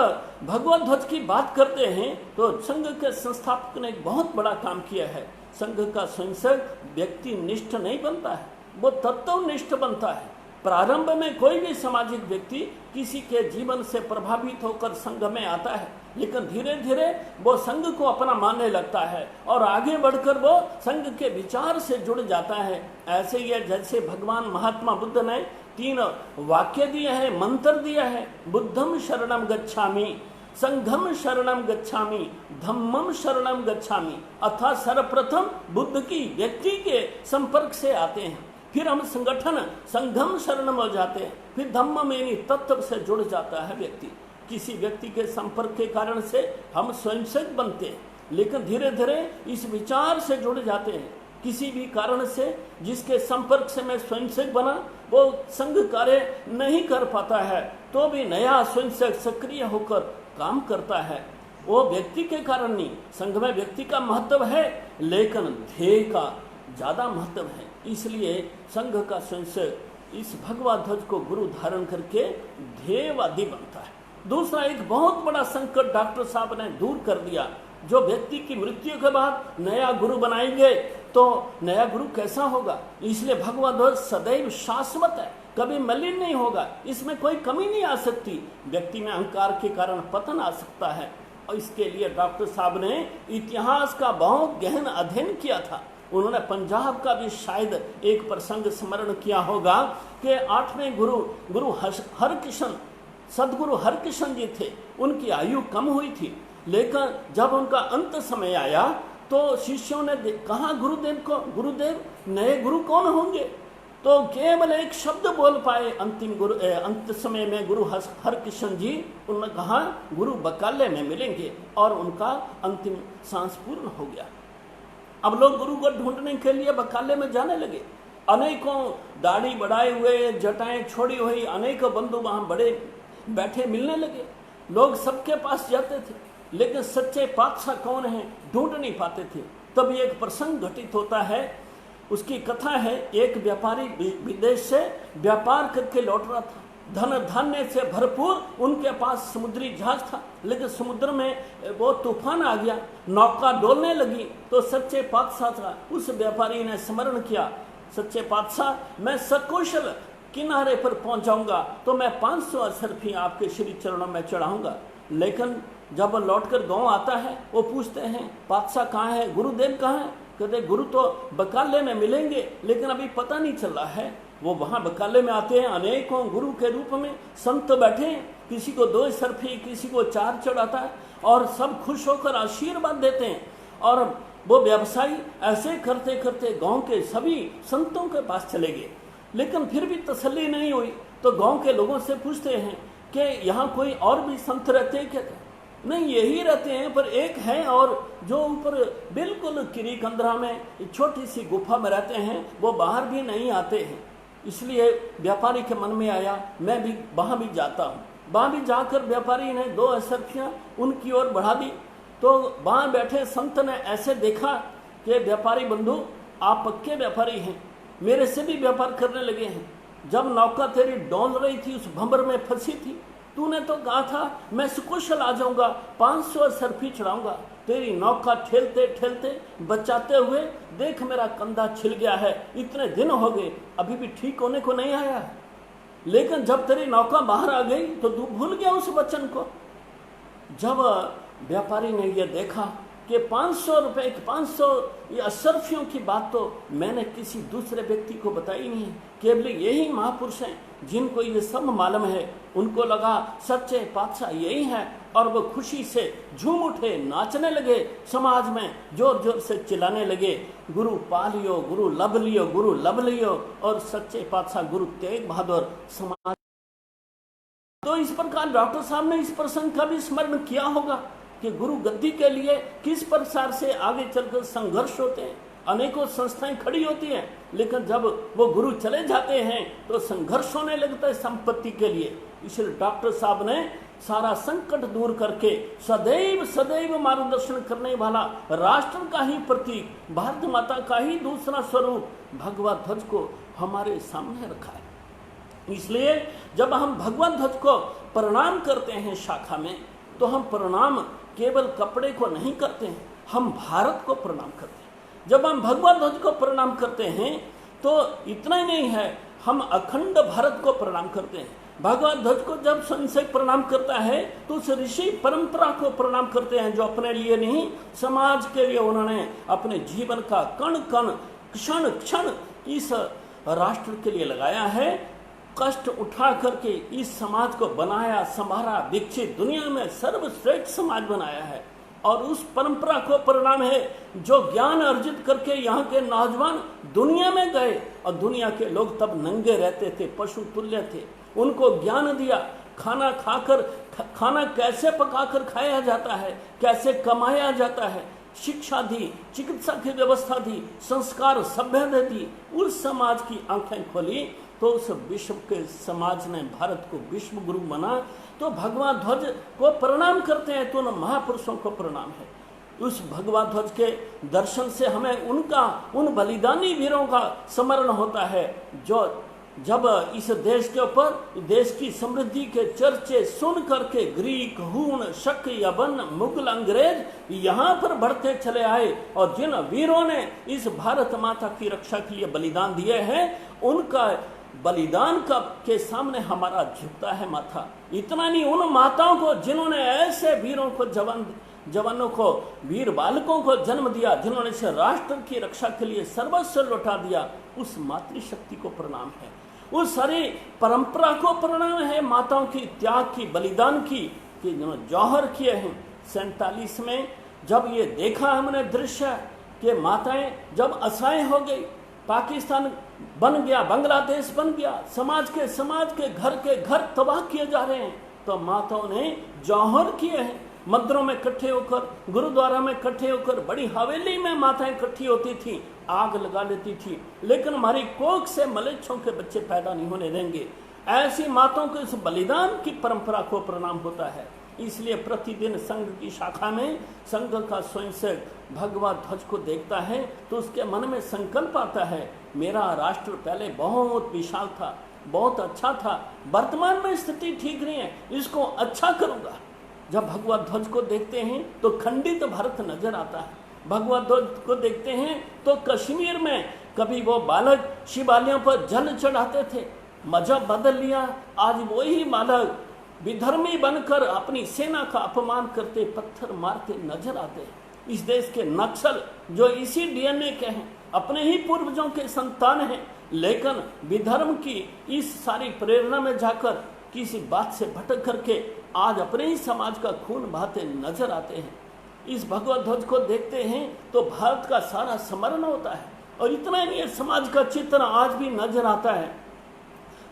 भगवत ध्वज की बात करते हैं तो संघ के संस्थापक ने एक बहुत बड़ा काम किया है। संघ का स्वयंसेवक व्यक्ति निष्ठ नहीं बनता है, वो तत्वनिष्ठ बनता है। प्रारंभ में कोई भी सामाजिक व्यक्ति किसी के जीवन से प्रभावित होकर संघ में आता है, लेकिन धीरे धीरे वो संघ को अपना मानने लगता है और आगे बढ़कर वो संघ के विचार से जुड़ जाता है। ऐसे ही है जैसे भगवान महात्मा बुद्ध ने 3 वाक्य दिए हैं, मंत्र दिया है, बुद्धम शरणम गच्छामि, संघम शरणम गच्छामि, धम्मम शरणम गच्छामि। अर्थात सर्वप्रथम बुद्ध की व्यक्ति के संपर्क से आते हैं, फिर हम संगठन संघम शरण में जाते हैं, फिर धम्म में तत्व से जुड़ जाता है व्यक्ति। किसी व्यक्ति के संपर्क के कारण से हम स्वयंसेवक बनते हैं, लेकिन धीरे धीरे इस विचार से जुड़ जाते हैं। किसी भी कारण से जिसके संपर्क से मैं स्वयंसेवक बना वो संघ कार्य नहीं कर पाता है, तो भी नया स्वयंसेवक सक्रिय होकर काम करता है। वो व्यक्ति के कारण नहीं, संघ में व्यक्ति का महत्व है, लेकिन ध्येय का ज्यादा महत्व है। इसलिए संघ का स्वयंसेवक इस भगवत ध्वज को गुरु धारण करके ध्येयवादी बनता है। दूसरा, एक बहुत बड़ा संकट डॉक्टर साहब ने दूर कर दिया। जो व्यक्ति की मृत्यु के बाद नया गुरु बनाएंगे तो नया गुरु कैसा होगा? इसलिए भगवत ध्वज सदैव शाश्वत है, कभी मलिन नहीं होगा, इसमें कोई कमी नहीं आ सकती। व्यक्ति में अहंकार के कारण पतन आ सकता है, और इसके लिए डॉक्टर साहब ने इतिहास का बहुत गहन अध्ययन किया था। उन्होंने पंजाब का भी शायद एक प्रसंग स्मरण किया होगा कि 8वें गुरु हरकिशन, सदगुरु हरकिशन जी थे। उनकी आयु कम हुई थी, लेकिन जब उनका अंत समय आया तो शिष्यों ने कहा गुरुदेव को, गुरुदेव नए गुरु कौन होंगे? तो केवल एक शब्द बोल पाए अंत समय में गुरु हरकिशन जी। उन्होंने कहा गुरु बकाले में मिलेंगे, और उनका अंतिम सांस पूर्ण हो गया। अब लोग गुरु को ढूंढने के लिए बकाले में जाने लगे। अनेकों दाढ़ी बढ़ाए हुए, जटाएं छोड़ी हुई अनेक बंधु वहां बड़े बैठे मिलने लगे। लोग सबके पास जाते थे, लेकिन सच्चे पातशाह कौन है ढूंढ नहीं पाते थे। तब एक प्रसंग घटित होता है, उसकी कथा है। एक व्यापारी विदेश से व्यापार करके लौट रहा था, धन धान्य से भरपूर उनके पास समुद्री जहाज था, लेकिन समुद्र में वो तूफान आ गया, नौका डोलने लगी। तो सच्चे पातशाह था, उस व्यापारी ने स्मरण किया, सच्चे पातशाह मैं सकुशल किनारे पर पहुंच जाऊंगा तो मैं 500 अशर्फी आपके श्री चरणों में चढ़ाऊंगा। लेकिन जब लौटकर गांव आता है, वो पूछते हैं पातशाह कहाँ है, गुरुदेव कहाँ है? कहते गुरु तो बकाले में मिलेंगे, लेकिन अभी पता नहीं चल रहा है। वो वहां बकाले में आते हैं, अनेकों गुरु के रूप में संत बैठे हैं, किसी को 2 अशर्फी, किसी को 4 चढ़ाता है, और सब खुश होकर आशीर्वाद देते हैं। और वो व्यवसायी ऐसे करते करते गांव के सभी संतों के पास चले गए, लेकिन फिर भी तसल्ली नहीं हुई। तो गांव के लोगों से पूछते हैं कि यहाँ कोई और भी संत रहते हैं क्या? नहीं, यही रहते हैं, पर एक है और जो ऊपर बिल्कुल किरीकंदरा में छोटी सी गुफा में रहते हैं, वो बाहर भी नहीं आते हैं। इसलिए व्यापारी के मन में आया मैं भी वहाँ भी जाता हूँ। वहाँ भी जाकर व्यापारी ने 2 अशर्फियाँ उनकी ओर बढ़ा दी। तो वहाँ बैठे संत ने ऐसे देखा कि व्यापारी बंधु आप पक्के व्यापारी हैं, मेरे से भी व्यापार करने लगे हैं। जब नौका तेरी डोल रही थी, उस भंवर में फंसी थी, तूने तो कहा था मैं सकुशल आ जाऊंगा, 500 सरफी चढ़ाऊंगा। तेरी नौका ठेलते ठेलते बचाते हुए देख मेरा कंधा छिल गया है, इतने दिन हो गए अभी भी ठीक होने को नहीं आया। लेकिन जब तेरी नौका बाहर आ गई तो तू भूल गया उस वचन को। जब व्यापारी ने यह देखा कि 500 रुपए, 500 असरफियों की बात तो मैंने किसी दूसरे व्यक्ति को बताई नहीं है, केवल यही महापुरुष हैं जिनको ये सब मालूम है। उनको लगा सच्चे पातशाह यही है, और वो खुशी से झूम उठे, नाचने लगे, समाज में जोर जोर से चिल्लाने लगे, गुरु पा लियो, गुरु लब लियो, गुरु लब लियो। और सच्चे पातशाह गुरु तेग बहादुर समाज। तो इस प्रकार डॉक्टर साहब ने इस प्रसंग का भी स्मरण किया होगा कि गुरु गद्दी के लिए किस प्रकार से आगे चलकर संघर्ष होते हैं। अनेकों संस्थाएं खड़ी होती हैं, लेकिन जब वो गुरु चले जाते हैं तो संघर्ष होने लगता है संपत्ति के लिए। इसलिए डॉक्टर साहब ने सारा संकट दूर करके सदैव सदैव मार्गदर्शन करने वाला राष्ट्र का ही प्रतीक, भारत माता का ही दूसरा स्वरूप भगवा ध्वज को हमारे सामने रखा है। इसलिए जब हम भगवा ध्वज को प्रणाम करते हैं शाखा में, तो हम प्रणाम केवल कपड़े को नहीं करते हैं, हम भारत को प्रणाम करते हैं। जब हम भगवा ध्वज को प्रणाम करते हैं तो इतना ही नहीं है, हम अखंड भारत को प्रणाम करते हैं। भगवा ध्वज को जब संशय प्रणाम करता है तो उस ऋषि परंपरा को प्रणाम करते हैं, जो अपने लिए नहीं समाज के लिए उन्होंने अपने जीवन का कण कण, क्षण क्षण इस राष्ट्र के लिए लगाया है। कष्ट उठा करके इस समाज को बनाया, संभाला, विकसित, दुनिया में सर्वश्रेष्ठ समाज बनाया है। और उस परंपरा को परिणाम है जो ज्ञान अर्जित करके यहाँ के नौजवान दुनिया में गए, और दुनिया के लोग तब नंगे रहते थे, पशु तुल्य थे। उनको ज्ञान दिया, खाना खाकर, खाना कैसे पकाकर खाया जाता है, कैसे कमाया जाता है, शिक्षा दी, चिकित्सा की व्यवस्था दी, संस्कार सभ्यता दी। उस समाज की आंखें खोली तो उस विश्व के समाज ने भारत को विश्व गुरु माना। तो भगवा ध्वज को प्रणाम करते हैं तो उन महापुरुषों को प्रणाम है। उस भगवा ध्वज के दर्शन से हमें उन बलिदानी वीरों का स्मरण होता है, जो जब इस देश के ऊपर देश की समृद्धि के चर्चे सुन करके ग्रीक, हूण, शक, यवन, मुगल, अंग्रेज यहाँ पर बढ़ते चले आए, और जिन वीरों ने इस भारत माता की रक्षा के लिए बलिदान दिए हैं, उनका बलिदान के सामने हमारा झुकता है माथा। इतना नहीं, उन माताओं को जिन्होंने ऐसे वीरों को, जवानों को, वीर बालकों को जन्म दिया, जिन्होंने इस राष्ट्र की रक्षा के लिए सर्वस्व लौटा दिया, उस मातृशक्ति को प्रणाम है। उस सारी परंपरा को प्रणाम है, माताओं की त्याग की, बलिदान की, कि जिन्होंने जौहर किए हैं। 47 में जब ये देखा हमने दृश्य कि माताएं जब असहाय हो गई, पाकिस्तान बन गया, बांग्लादेश बन गया, समाज के घर तबाह किए जा रहे हैं, तो माताओं ने जौहर किए हैं। मंदिरों में इकट्ठे होकर, गुरुद्वारा में इकट्ठे होकर, बड़ी हवेली में माताएं इकट्ठी होती थी, आग लगा लेती थी, लेकिन हमारी कोख से मलेच्छों के बच्चे पैदा नहीं होने देंगे। ऐसी माताओं को इस बलिदान की परंपरा को प्रणाम होता है। इसलिए प्रतिदिन संघ की शाखा में संघ का स्वयंसेवक भगवा ध्वज को देखता है तो उसके मन में संकल्प आता है, मेरा राष्ट्र पहले बहुत विशाल था, बहुत अच्छा था, वर्तमान में स्थिति ठीक नहीं है, इसको अच्छा करूंगा। जब भगवा ध्वज को देखते हैं तो खंडित भारत नजर आता है। भगवा ध्वज को देखते हैं तो कश्मीर में कभी वो बालक शिवालयों पर जल चढ़ाते थे, मजहब बदल लिया, आज वही बालक विधर्मी बनकर अपनी सेना का अपमान करते, पत्थर मारते नजर आते हैं। इस देश के नक्सल जो इसी डीएनए के हैं, अपने ही पूर्वजों के संतान हैं, लेकिन विधर्म की इस सारी प्रेरणा में जाकर किसी बात से भटक करके आज अपने ही समाज का खून बहाते नजर आते हैं। इस भगवा ध्वज को देखते हैं तो भारत का सारा स्मरण होता है। और इतना ही समाज का चित्र आज भी नजर आता है।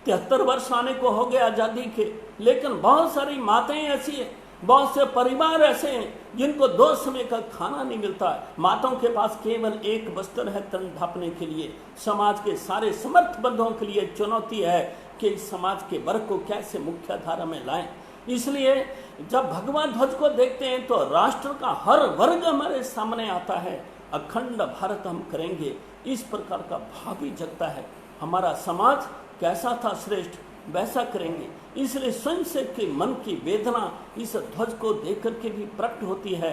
73 वर्ष आने को हो गए आजादी के, लेकिन बहुत सारी माताएं ऐसी हैं, बहुत से परिवार ऐसे हैं जिनको 2 समय का खाना नहीं मिलता है। माताओं के पास केवल एक वस्त्र है तन ढांपने के लिए। समाज के सारे समर्थ बंधुओं के लिए चुनौती है कि इस समाज के वर्ग को कैसे मुख्य धारा में लाएं। इसलिए जब भगवा ध्वज को देखते हैं तो राष्ट्र का हर वर्ग हमारे सामने आता है। अखंड भारत हम करेंगे, इस प्रकार का भाव भी जगता है। हमारा समाज कैसा था श्रेष्ठ, वैसा करेंगे। इसलिए स्वयं से के मन की वेदना इस ध्वज को देख करके भी प्रकट होती है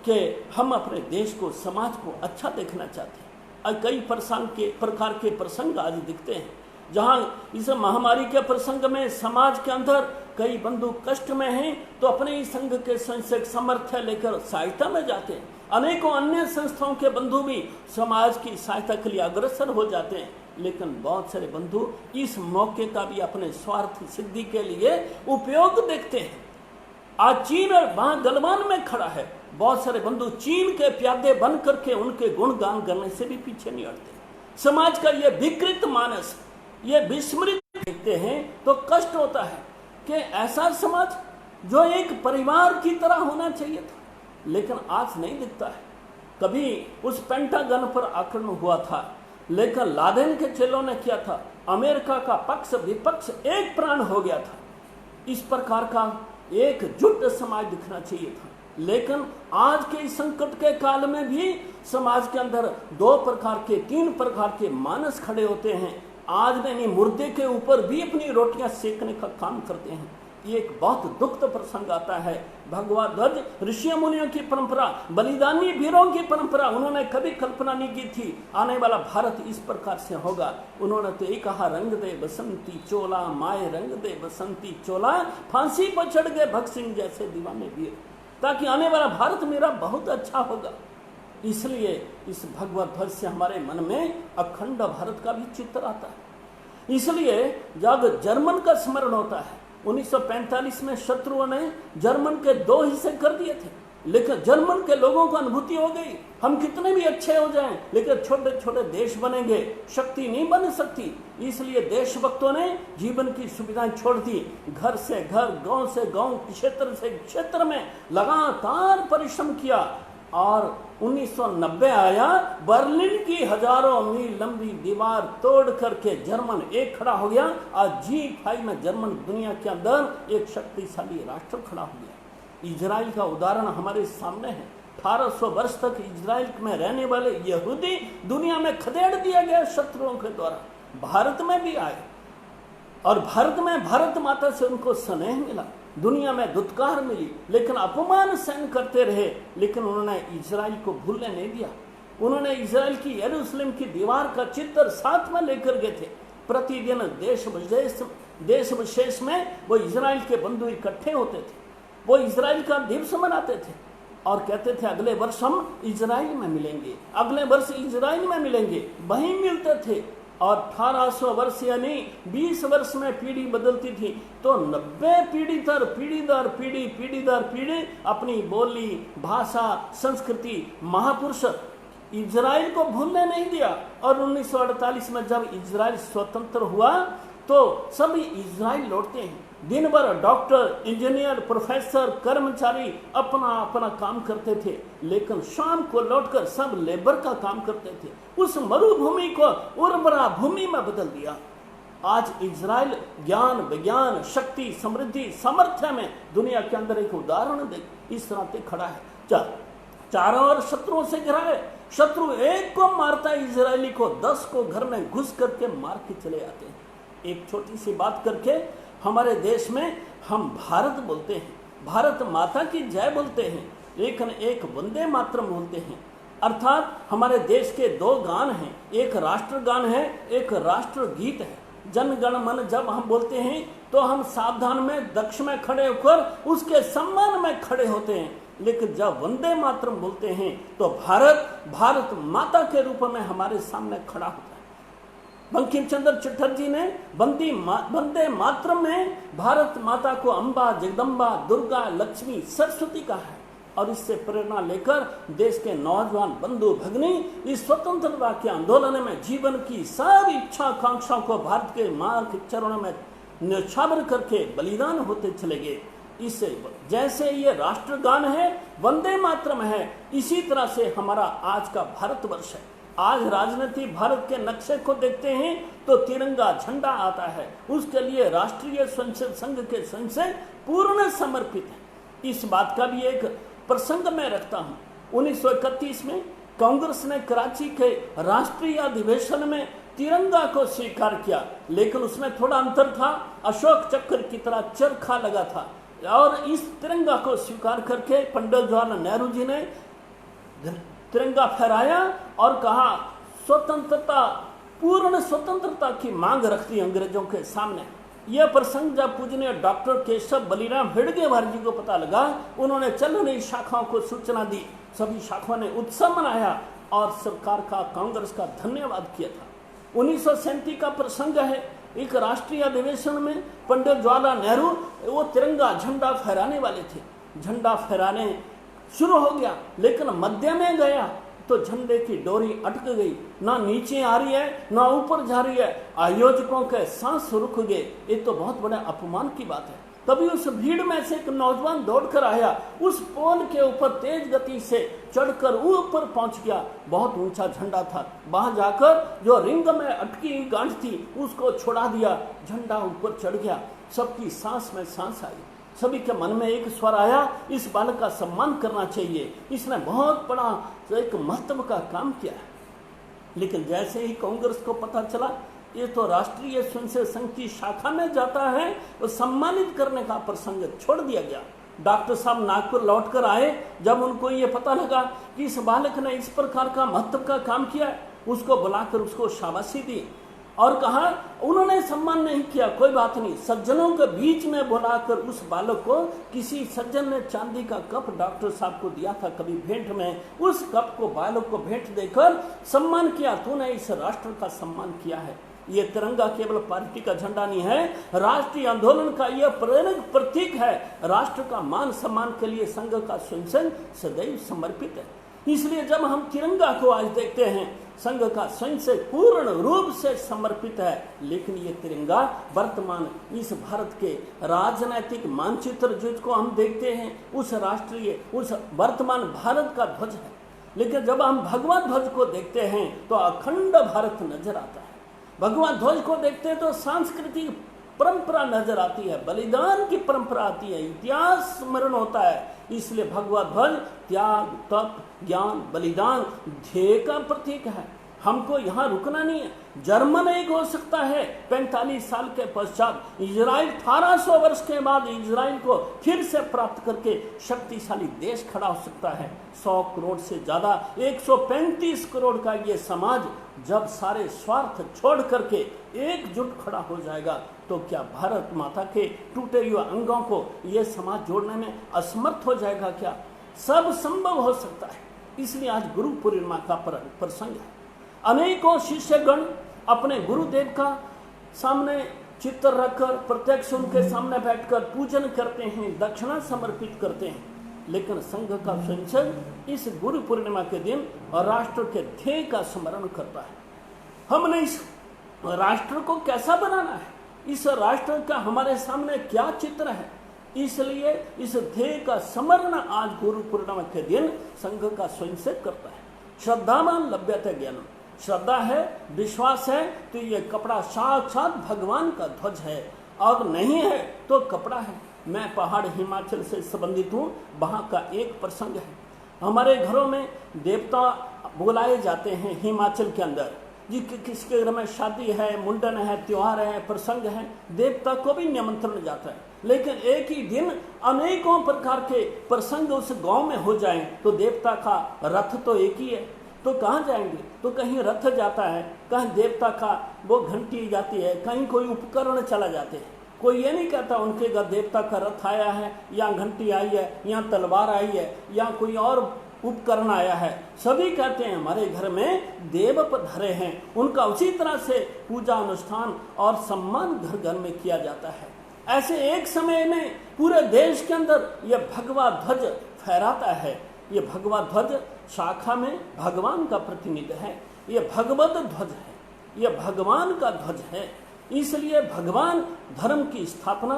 कि हम अपने देश को, समाज को अच्छा देखना चाहते हैं। और कई प्रकार के प्रसंग आज दिखते हैं, जहाँ इस महामारी के प्रसंग में समाज के अंदर कई बंधु कष्ट में हैं तो अपने ही संघ के स्वयं सामर्थ्य लेकर सहायता में जाते हैं। अनेकों अन्य संस्थाओं के बंधु भी समाज की सहायता के लिए अग्रसर हो जाते हैं, लेकिन बहुत सारे बंधु इस मौके का भी अपने स्वार्थ सिद्धि के लिए उपयोग देखते हैं। आज चीन वहां गलवान में खड़ा है, बहुत सारे बंधु चीन के प्यादे बन करके उनके गुणगान करने से भी पीछे नहीं हटते। समाज का ये विकृत मानस, ये विस्मृत देखते हैं तो कष्ट होता है कि ऐसा समाज जो एक परिवार की तरह होना चाहिए था, लेकिन आज नहीं दिखता है। कभी उस पेंटागन पर आक्रमण हुआ था, लेकिन लादेन के चेलों ने किया था, अमेरिका का पक्ष विपक्ष एक प्राण हो गया था। इस प्रकार का एकजुट समाज दिखना चाहिए था, लेकिन आज के इस संकट के काल में भी समाज के अंदर 2 प्रकार के 3 प्रकार के मानस खड़े होते हैं। आज नहीं, मुर्दे के ऊपर भी अपनी रोटियां सेकने का काम करते हैं। ये एक बहुत दुखद प्रसंग आता है। भगवा ध्वज ऋषि मुनियों की परंपरा, बलिदानी वीरों की परंपरा, उन्होंने कभी कल्पना नहीं की थी आने वाला भारत इस प्रकार से होगा। उन्होंने तो यही कहा, रंग दे बसंती चोला माए, रंग दे बसंती चोला, फांसी पर चढ़ गए भगत सिंह जैसे दीवाने वीर, ताकि आने वाला भारत मेरा बहुत अच्छा होगा। इसलिए इस भगवा ध्वज से हमारे मन में अखंड भारत का भी चित्र आता है। इसलिए जब जर्मन का स्मरण होता है, 1945 में शत्रुओं ने जर्मन के 2 हिस्से कर दिए थे, लेकिन जर्मन के लोगों को अनुभूति हो गई, हम कितने भी अच्छे हो जाएं, लेकिन छोटे छोटे देश बनेंगे, शक्ति नहीं बन सकती। इसलिए देशभक्तों ने जीवन की सुविधाएं छोड़ दी, घर से घर, गांव से गांव, क्षेत्र से क्षेत्र में लगातार परिश्रम किया। और 1990 आया, बर्लिन की हजारों मील लंबी दीवार तोड़ करके जर्मन एक खड़ा हो गया। आज G5 में जर्मन दुनिया के अंदर एक शक्तिशाली राष्ट्र खड़ा हो गया। इजराइल का उदाहरण हमारे सामने है। 1800 वर्ष तक इजराइल में रहने वाले यहूदी दुनिया में खदेड़ दिया गया शत्रुओं के द्वारा। भारत में भी आए और भारत में भारत माता से उनको स्नेह मिला, दुनिया में दुत्कार मिली, लेकिन अपमान सहन करते रहे। लेकिन उन्होंने इजराइल को भूलने नहीं दिया। उन्होंने इजराइल की यरूशलेम की दीवार का चित्र साथ में लेकर गए थे। प्रतिदिन देश विशेष में वो इजराइल के बंधु इकट्ठे होते थे, वो इजराइल का दिवस मनाते थे और कहते थे अगले वर्ष हम इजराइल में मिलेंगे, अगले वर्ष इजराइल में मिलेंगे। वहीं मिलते थे और 1800 वर्ष यानी 20 वर्ष में पीढ़ी बदलती थी, तो 90 पीढ़ी दर पीढ़ी अपनी बोली, भाषा, संस्कृति, महापुरुष इजराइल को भूलने नहीं दिया। और 1948 में जब इजराइल स्वतंत्र हुआ तो सभी इजराइल लौटते हैं। दिन भर डॉक्टर, इंजीनियर, प्रोफेसर, कर्मचारी अपना अपना काम करते थे, लेकिन शाम को लौटकर सब लेबर का काम करते थे। उस मरुभूमि को उर्वरा भूमि में बदल दिया। आज इजराइल ज्ञान, विज्ञान, शक्ति, समृद्धि, सामर्थ्य में दुनिया के अंदर एक उदाहरण दे इस तरह से खड़ा है। चारों ओर शत्रुओं से घिरा है। शत्रु एक को मारता है इजरायली को, 10 को घर में घुस करके मार के चले आते हैं। एक छोटी सी बात करके, हमारे देश में हम भारत बोलते हैं, भारत माता की जय बोलते हैं, लेकिन एक वंदे मातरम बोलते हैं। अर्थात हमारे देश के 2 गान हैं, एक राष्ट्रगान है, एक राष्ट्र गीत है। जन गण मन जब हम बोलते हैं तो हम सावधान में दक्ष में खड़े होकर उसके सम्मान में खड़े होते हैं, लेकिन जब वंदे मातरम बोलते हैं तो भारत माता के रूप में हमारे सामने खड़ा होता है। बंकिम चंद्र चटर्जी ने वंदे मातरम में भारत माता को अम्बा, जगदम्बा, दुर्गा, लक्ष्मी, सरस्वती कहा है। और इससे प्रेरणा लेकर देश के नौजवान बंधु भगिनी इस स्वतंत्रता के आंदोलन में जीवन की सब इच्छा आकांक्षाओं को भारत के मां के चरणों में न्यौछावर करके बलिदान होते चले गए। इससे जैसे ये राष्ट्रगान है, वंदे मातरम है, इसी तरह से हमारा आज का भारतवर्ष है। आज राजनीति भारत के नक्शे को देखते हैं तो तिरंगा झंडा आता है, उसके लिए राष्ट्रीय स्वयंसेवक संघ के संशय पूर्ण समर्पित है। इस बात का भी एक प्रसंग मैं रखता हूं। 1931 में कांग्रेस ने कराची के राष्ट्रीय अधिवेशन में तिरंगा को स्वीकार किया, लेकिन उसमें थोड़ा अंतर था। अशोक चक्र की तरह चरखा लगा था, और इस तिरंगा को स्वीकार करके पंडित जवाहरलाल नेहरू जी ने तिरंगा फहराया और कहा स्वतंत्रता, पूर्ण स्वतंत्रता की मांग रख दी अंग्रेजों के सामने। यह प्रसंग जब पूजनीय डॉक्टर केशव बलिराम हेडगेवार जी को पता लगा, उन्होंने चल रही शाखाओं को सूचना दी। सभी शाखाओं ने उत्सव मनाया और सरकार का, कांग्रेस का धन्यवाद किया था। 1937 का प्रसंग है। एक राष्ट्रीय अधिवेशन में पंडित जवाहरलाल नेहरू वो तिरंगा झंडा फहराने वाले थे। झंडा फहराने शुरू हो गया, लेकिन मध्य में गया तो झंडे की डोरी अटक गई, ना नीचे आ रही है ना ऊपर जा रही है। आयोजकों के सांस रुक गए। ये तो बहुत बड़ा अपमान की बात है। तभी उस भीड़ में से एक नौजवान दौड़कर आया, उस पोल के ऊपर तेज गति से चढ़कर ऊपर पहुंच गया। बहुत ऊंचा झंडा था। वहां जाकर जो रिंग में अटकी गांठ थी उसको छोड़ा दिया, झंडा ऊपर चढ़ गया। सबकी सांस में सांस आई। सभी के मन में एक स्वर आया, इस बालक का सम्मान करना चाहिए, इसने बहुत बड़ा एक महत्व का काम किया है। लेकिन जैसे ही कांग्रेस को पता चला ये तो राष्ट्रीय स्वयंसेवक संघ की शाखा में जाता है, तो सम्मानित करने का प्रसंग छोड़ दिया गया। डॉक्टर साहब नागपुर लौटकर आए। जब उनको ये पता लगा कि इस बालक ने इस प्रकार का महत्व का काम किया है, उसको बुलाकर उसको शाबाशी दी और कहा, उन्होंने सम्मान नहीं किया, कोई बात नहीं। सज्जनों के बीच में बुलाकर उस बालक को, किसी सज्जन ने चांदी का कप डॉक्टर साहब को दिया था कभी भेंट में, उस कप को बालक को भेंट देकर सम्मान किया। तूने इस राष्ट्र का सम्मान किया है। ये तिरंगा केवल पार्टी का झंडा नहीं है, राष्ट्रीय आंदोलन का यह प्रेरक प्रतीक है। राष्ट्र का मान सम्मान के लिए संघ का स्वयंसेवक सदैव समर्पित है। इसलिए जब हम तिरंगा को आज देखते हैं, संघ का स्वयंसेवक पूर्ण रूप से समर्पित है। लेकिन ये तिरंगा वर्तमान इस भारत के राजनीतिक मानचित्र जिसको हम देखते हैं, उस राष्ट्रीय, उस वर्तमान भारत का ध्वज है। लेकिन जब हम भगवा ध्वज को देखते हैं तो अखंड भारत नजर आता है। भगवा ध्वज को देखते हैं तो सांस्कृतिक परंपरा नजर आती है, बलिदान की परंपरा आती है, इतिहास स्मरण होता है। इसलिए भगवा ध्वज त्याग, तप, ज्ञान, बलिदान, ध्येय का प्रतीक है। हमको यहाँ रुकना नहीं है। जर्मन एक हो सकता है 45 साल के पश्चात, इजराइल 1800 वर्ष के बाद इजराइल को फिर से प्राप्त करके शक्तिशाली देश खड़ा हो सकता है। 100 करोड़ से ज्यादा, 135 करोड़ का ये समाज जब सारे स्वार्थ छोड़ करके एकजुट खड़ा हो जाएगा, तो क्या भारत माता के टूटे हुए अंगों को ये समाज जोड़ने में असमर्थ हो जाएगा? क्या सब संभव हो सकता है। इसलिए आज गुरु पूर्णिमा का प्रसंग है। अनेकों शिष्यगण अपने गुरुदेव का सामने चित्र रखकर प्रत्यक्ष उनके सामने बैठकर पूजन करते हैं, दक्षिणा समर्पित करते हैं। लेकिन संघ का स्वयंसेवक इस गुरु पूर्णिमा के दिन राष्ट्र के ध्येय का स्मरण करता है। हमने इस राष्ट्र को कैसा बनाना है, इस राष्ट्र का हमारे सामने क्या चित्र है, इसलिए इस ध्येय का स्मरण आज गुरु पूर्णिमा के दिन संघ का स्वयंसेवक करता है। श्रद्धावान लभ्यते ज्ञानम, श्रद्धा है, विश्वास है, तो ये कपड़ा साक्षात भगवान का ध्वज है। और नहीं है तो कपड़ा है। मैं पहाड़ हिमाचल से संबंधित हूँ, वहाँ का एक प्रसंग है। हमारे घरों में देवता बुलाए जाते हैं हिमाचल के अंदर। जी किसके घर में शादी है, मुंडन है, त्योहार है, प्रसंग है, देवता को भी निमंत्रण जाता है। लेकिन एक ही दिन अनेकों प्रकार के प्रसंग उस गांव में हो जाएं तो देवता का रथ तो एक ही है, तो कहाँ जाएंगे? तो कहीं रथ जाता है, कहीं देवता का वो घंटी जाती है, कहीं कोई उपकरण चला जाते हैं। कोई ये नहीं कहता उनके घर देवता का रथ आया है, या घंटी आई है, या तलवार आई है, या कोई और उपकरण आया है। सभी कहते हैं हमारे घर में देव पधारे हैं। उनका उसी तरह से पूजा अनुष्ठान और सम्मान घर घर में किया जाता है। ऐसे एक समय में पूरे देश के अंदर यह भगवा ध्वज फहराता है। ये भगवा ध्वज शाखा में भगवान का प्रतिनिधि है। ये भगवत ध्वज है, ये भगवान का ध्वज है। इसलिए भगवान धर्म की स्थापना,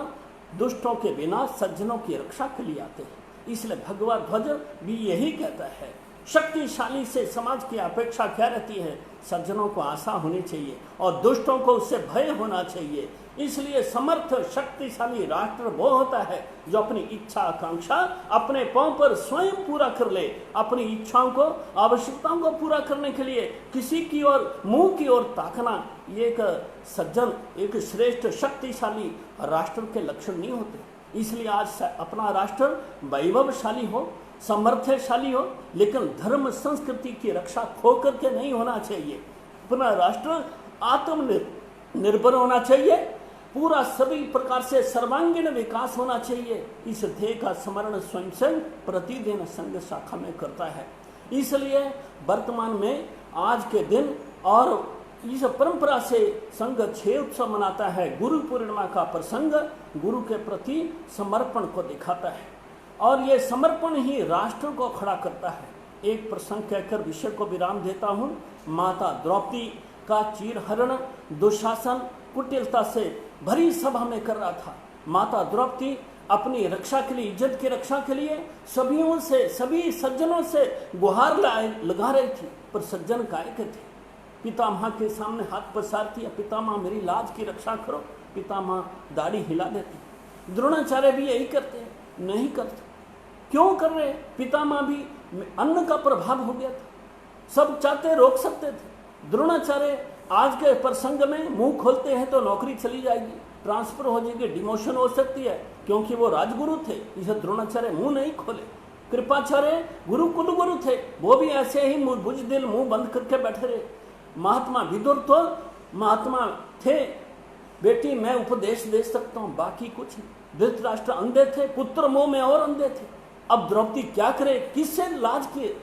दुष्टों के विनाश, सज्जनों की रक्षा के लिए आते हैं। इसलिए भगवा ध्वज भी यही कहता है शक्तिशाली से समाज की अपेक्षा क्या रहती है? सज्जनों को आशा होनी चाहिए और दुष्टों को उससे भय होना चाहिए। इसलिए समर्थ शक्तिशाली राष्ट्र वो होता है जो अपनी इच्छा आकांक्षा अपने पांव पर स्वयं पूरा कर ले। अपनी इच्छाओं को, आवश्यकताओं को पूरा करने के लिए किसी की ओर, मुंह की ओर ताकना, ये एक सज्जन, एक श्रेष्ठ शक्तिशाली राष्ट्र के लक्षण नहीं होते। इसलिए आज अपना राष्ट्र वैभवशाली हो, समर्थशाली हो, लेकिन धर्म संस्कृति की रक्षा खो करके नहीं होना चाहिए। अपना राष्ट्र आत्मनिर्भर होना चाहिए, पूरा सभी प्रकार से सर्वांगीण विकास होना चाहिए। इस ध्येय का स्मरण स्वयं से प्रतिदिन संघ शाखा में करता है। इसलिए वर्तमान में आज के दिन और इस परंपरा से संघ 6 उत्सव मनाता है। गुरु पूर्णिमा का प्रसंग गुरु के प्रति समर्पण को दिखाता है और ये समर्पण ही राष्ट्र को खड़ा करता है। एक प्रसंग कहकर विषय को विराम देता हूँ। माता द्रौपदी का चीरहरण दुशासन कुटिलता से भरी सभा में कर रहा था। माता द्रौपदी अपनी रक्षा के लिए, इज्जत की रक्षा के लिए सभियों से, सभी सज्जनों से गुहार लगा रही थी, पर सज्जन काय के थे। पितामह के सामने हाथ पसारती है, पितामह मेरी लाज की रक्षा करो। पितामह दाढ़ी हिला देते। द्रोणाचार्य भी यही करते, नहीं करते। क्यों कर रहे? पितामह भी, अन्न का प्रभाव हो गया था, सब चाहते रोक सकते थे। द्रोणाचार्य आज के प्रसंग में मुंह खोलते हैं तो नौकरी चली जाएगी, ट्रांसफर हो जाएगी, डिमोशन हो सकती है, क्योंकि वो राजगुरु थे। इसे द्रोणाचार्य मुंह नहीं खोले। कृपाचार्य गुरु कुलगुरु थे, वो भी ऐसे ही बुजदिल मुंह बंद करके बैठे रहे। महात्मा विदुर तो महात्मा थे, बेटी मैं उपदेश दे सकता हूँ, बाकी कुछ नहीं। धृतराष्ट्र अंधे थे, पुत्र मोह में और अंधे थे। अब द्रौपदी क्या करे, किससे लाज किए?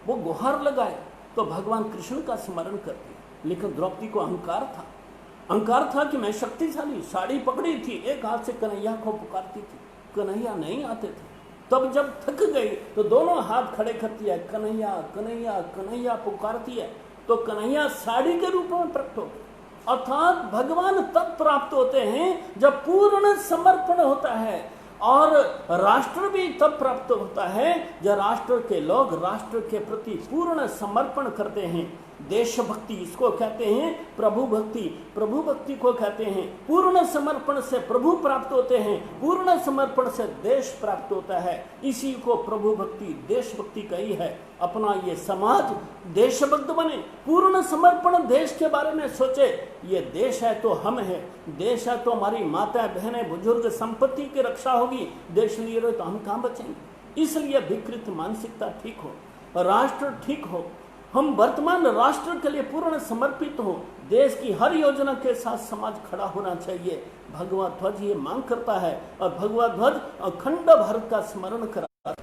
वो गुहार लगाए तो भगवान कृष्ण का स्मरण करती। लेकिन द्रौपदी को अहंकार था कि मैं शक्तिशाली, साड़ी पकड़ी थी, एक हाथ से कन्हैया को पुकारती थी, कन्हैया नहीं आते थे। तब जब थक गई तो दोनों हाथ खड़े करती है, कन्हैया कन्हैया कन्हैया पुकारती है, तो कन्हैया साड़ी के रूप में प्रकट हो गए। अर्थात भगवान तब प्राप्त होते हैं जब पूर्ण समर्पण होता है, और राष्ट्र भी तब प्राप्त होता है जब राष्ट्र के लोग राष्ट्र के प्रति पूर्ण समर्पण करते हैं। देशभक्ति इसको कहते हैं, प्रभु भक्ति को कहते हैं। पूर्ण समर्पण से प्रभु प्राप्त होते हैं, पूर्ण समर्पण से देश प्राप्त होता है। इसी को प्रभु भक्ति, देशभक्ति कही है। अपना ये समाज देशभक्त बने, पूर्ण समर्पण देश के बारे में सोचे। ये देश है तो हम है, देश है तो हमारी माता बहनें बुजुर्ग, संपत्ति की रक्षा होगी। देश लिए रहे तो हम कहाँ बचेंगे? इसलिए विकृत मानसिकता ठीक हो, राष्ट्र ठीक हो, हम वर्तमान राष्ट्र के लिए पूर्ण समर्पित हो, देश की हर योजना के साथ समाज खड़ा होना चाहिए। भगवा ध्वज ये मांग करता है, और भगवा ध्वज अखंड भारत का स्मरण करा।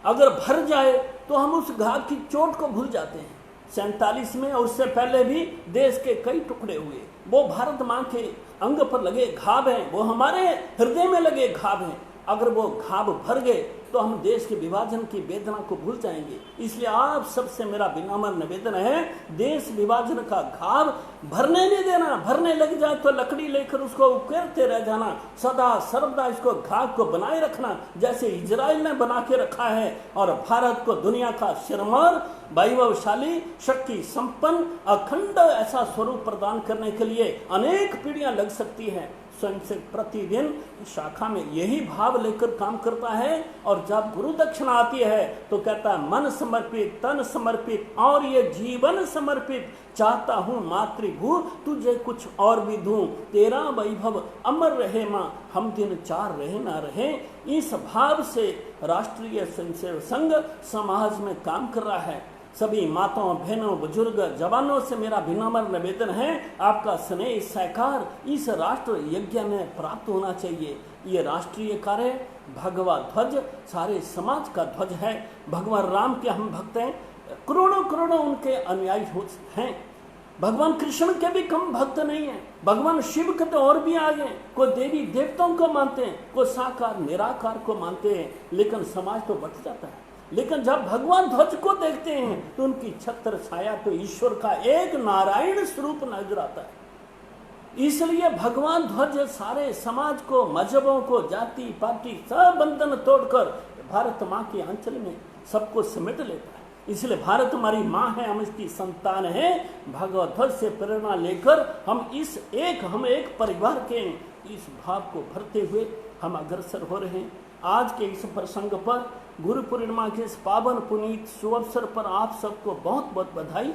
अगर भर जाए तो हम उस घाव की चोट को भूल जाते हैं। 47 में और उससे पहले भी देश के कई टुकड़े हुए, वो भारत माँ के अंग पर लगे घाव हैं, वो हमारे हृदय में लगे घाव हैं। अगर वो घाव भर गए तो हम देश के विभाजन की वेदना को भूल जाएंगे। इसलिए आप सबसे मेरा विनम्र निवेदन है, देश विभाजन का घाव भरने नहीं देना। भरने लग जाए तो लकड़ी लेकर उसको उकेरते रह जाना, सदा सर्वदा इसको घाव को बनाए रखना, जैसे इजराइल ने बना के रखा है। और भारत को दुनिया का सिरमौर, वैभवशाली, शक्ति संपन्न, अखंड ऐसा स्वरूप प्रदान करने के लिए अनेक पीढ़ियां लग सकती हैं। स्वयं से प्रतिदिन शाखा में यही भाव लेकर काम करता है। और जब गुरु दक्षिणा आती है तो कहता है, मन समर्पित, तन समर्पित और ये जीवन समर्पित, चाहता हूँ मातृभू तुझे कुछ और भी दूं, तेरा वैभव अमर रहे माँ, हम दिन चार रहे ना रहे। इस भाव से राष्ट्रीय स्वयंसेवक संघ समाज में काम कर रहा है। सभी माताओं, बहनों, बुजुर्ग, जवानों से मेरा विनम्र निवेदन है, आपका स्नेह सहकार इस राष्ट्र यज्ञ में प्राप्त होना चाहिए। ये राष्ट्रीय कार्य भगवा ध्वज सारे समाज का ध्वज है। भगवान राम के हम भक्त हैं, करोड़ों करोड़ों उनके अनुयायी हैं। भगवान कृष्ण के भी कम भक्त नहीं है। भगवान शिव के तो और भी आगे, कोई देवी देवताओं को मानते हैं, कोई साकार निराकार को मानते हैं, लेकिन समाज तो बट जाता है। लेकिन जब भगवान ध्वज को देखते हैं तो उनकी छत्र छाया तो ईश्वर का एक नारायण स्वरूप नजर आता है। इसलिए भगवान ध्वज सारे समाज को, मजहबों को, जाति पाति सब बंधन तोड़कर भारत माँ के आंचल में सबको समेट लेता है। इसलिए भारत हमारी माँ है, हम इसकी संतान है। भगवत ध्वज से प्रेरणा लेकर हम एक परिवार के इस भाव को भरते हुए हम अग्रसर हो रहे हैं। आज के इस प्रसंग पर, गुरु पूर्णिमा के इस पावन पुनीत सुअवसर पर आप सबको बहुत बहुत बधाई।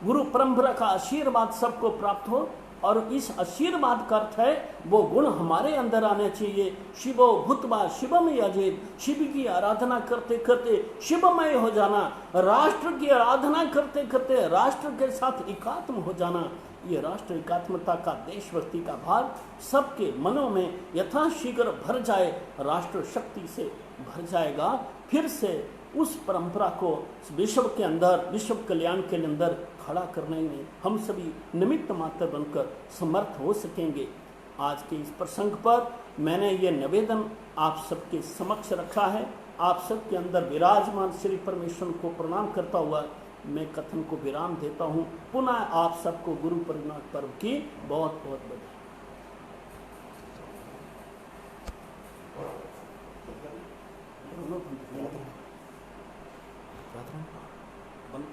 गुरु परंपरा का आशीर्वाद सबको प्राप्त हो, और इस आशीर्वाद का अर्थ है वो गुण हमारे अंदर आने चाहिए। शिवो भूतवा शिवम यजेत, शिव की आराधना करते करते शिवमय हो जाना, राष्ट्र की आराधना करते करते राष्ट्र के साथ एकात्म हो जाना। ये राष्ट्र एकात्मता का, देशभक्ति का भाव सबके मनों में यथाशीघ्र भर जाए, राष्ट्र शक्ति से भर जाएगा। फिर से उस परंपरा को विश्व के अंदर, विश्व कल्याण के अंदर खड़ा करने में हम सभी निमित्त मात्र बनकर समर्थ हो सकेंगे। आज के इस प्रसंग पर मैंने ये निवेदन आप सबके समक्ष रखा है। आप सबके अंदर विराजमान श्री परमेश्वर को प्रणाम करता हुआ मैं कथन को विराम देता हूँ। पुनः आप सबको गुरु पूर्णिमा पर्व की बहुत बहुत बधाई। बंद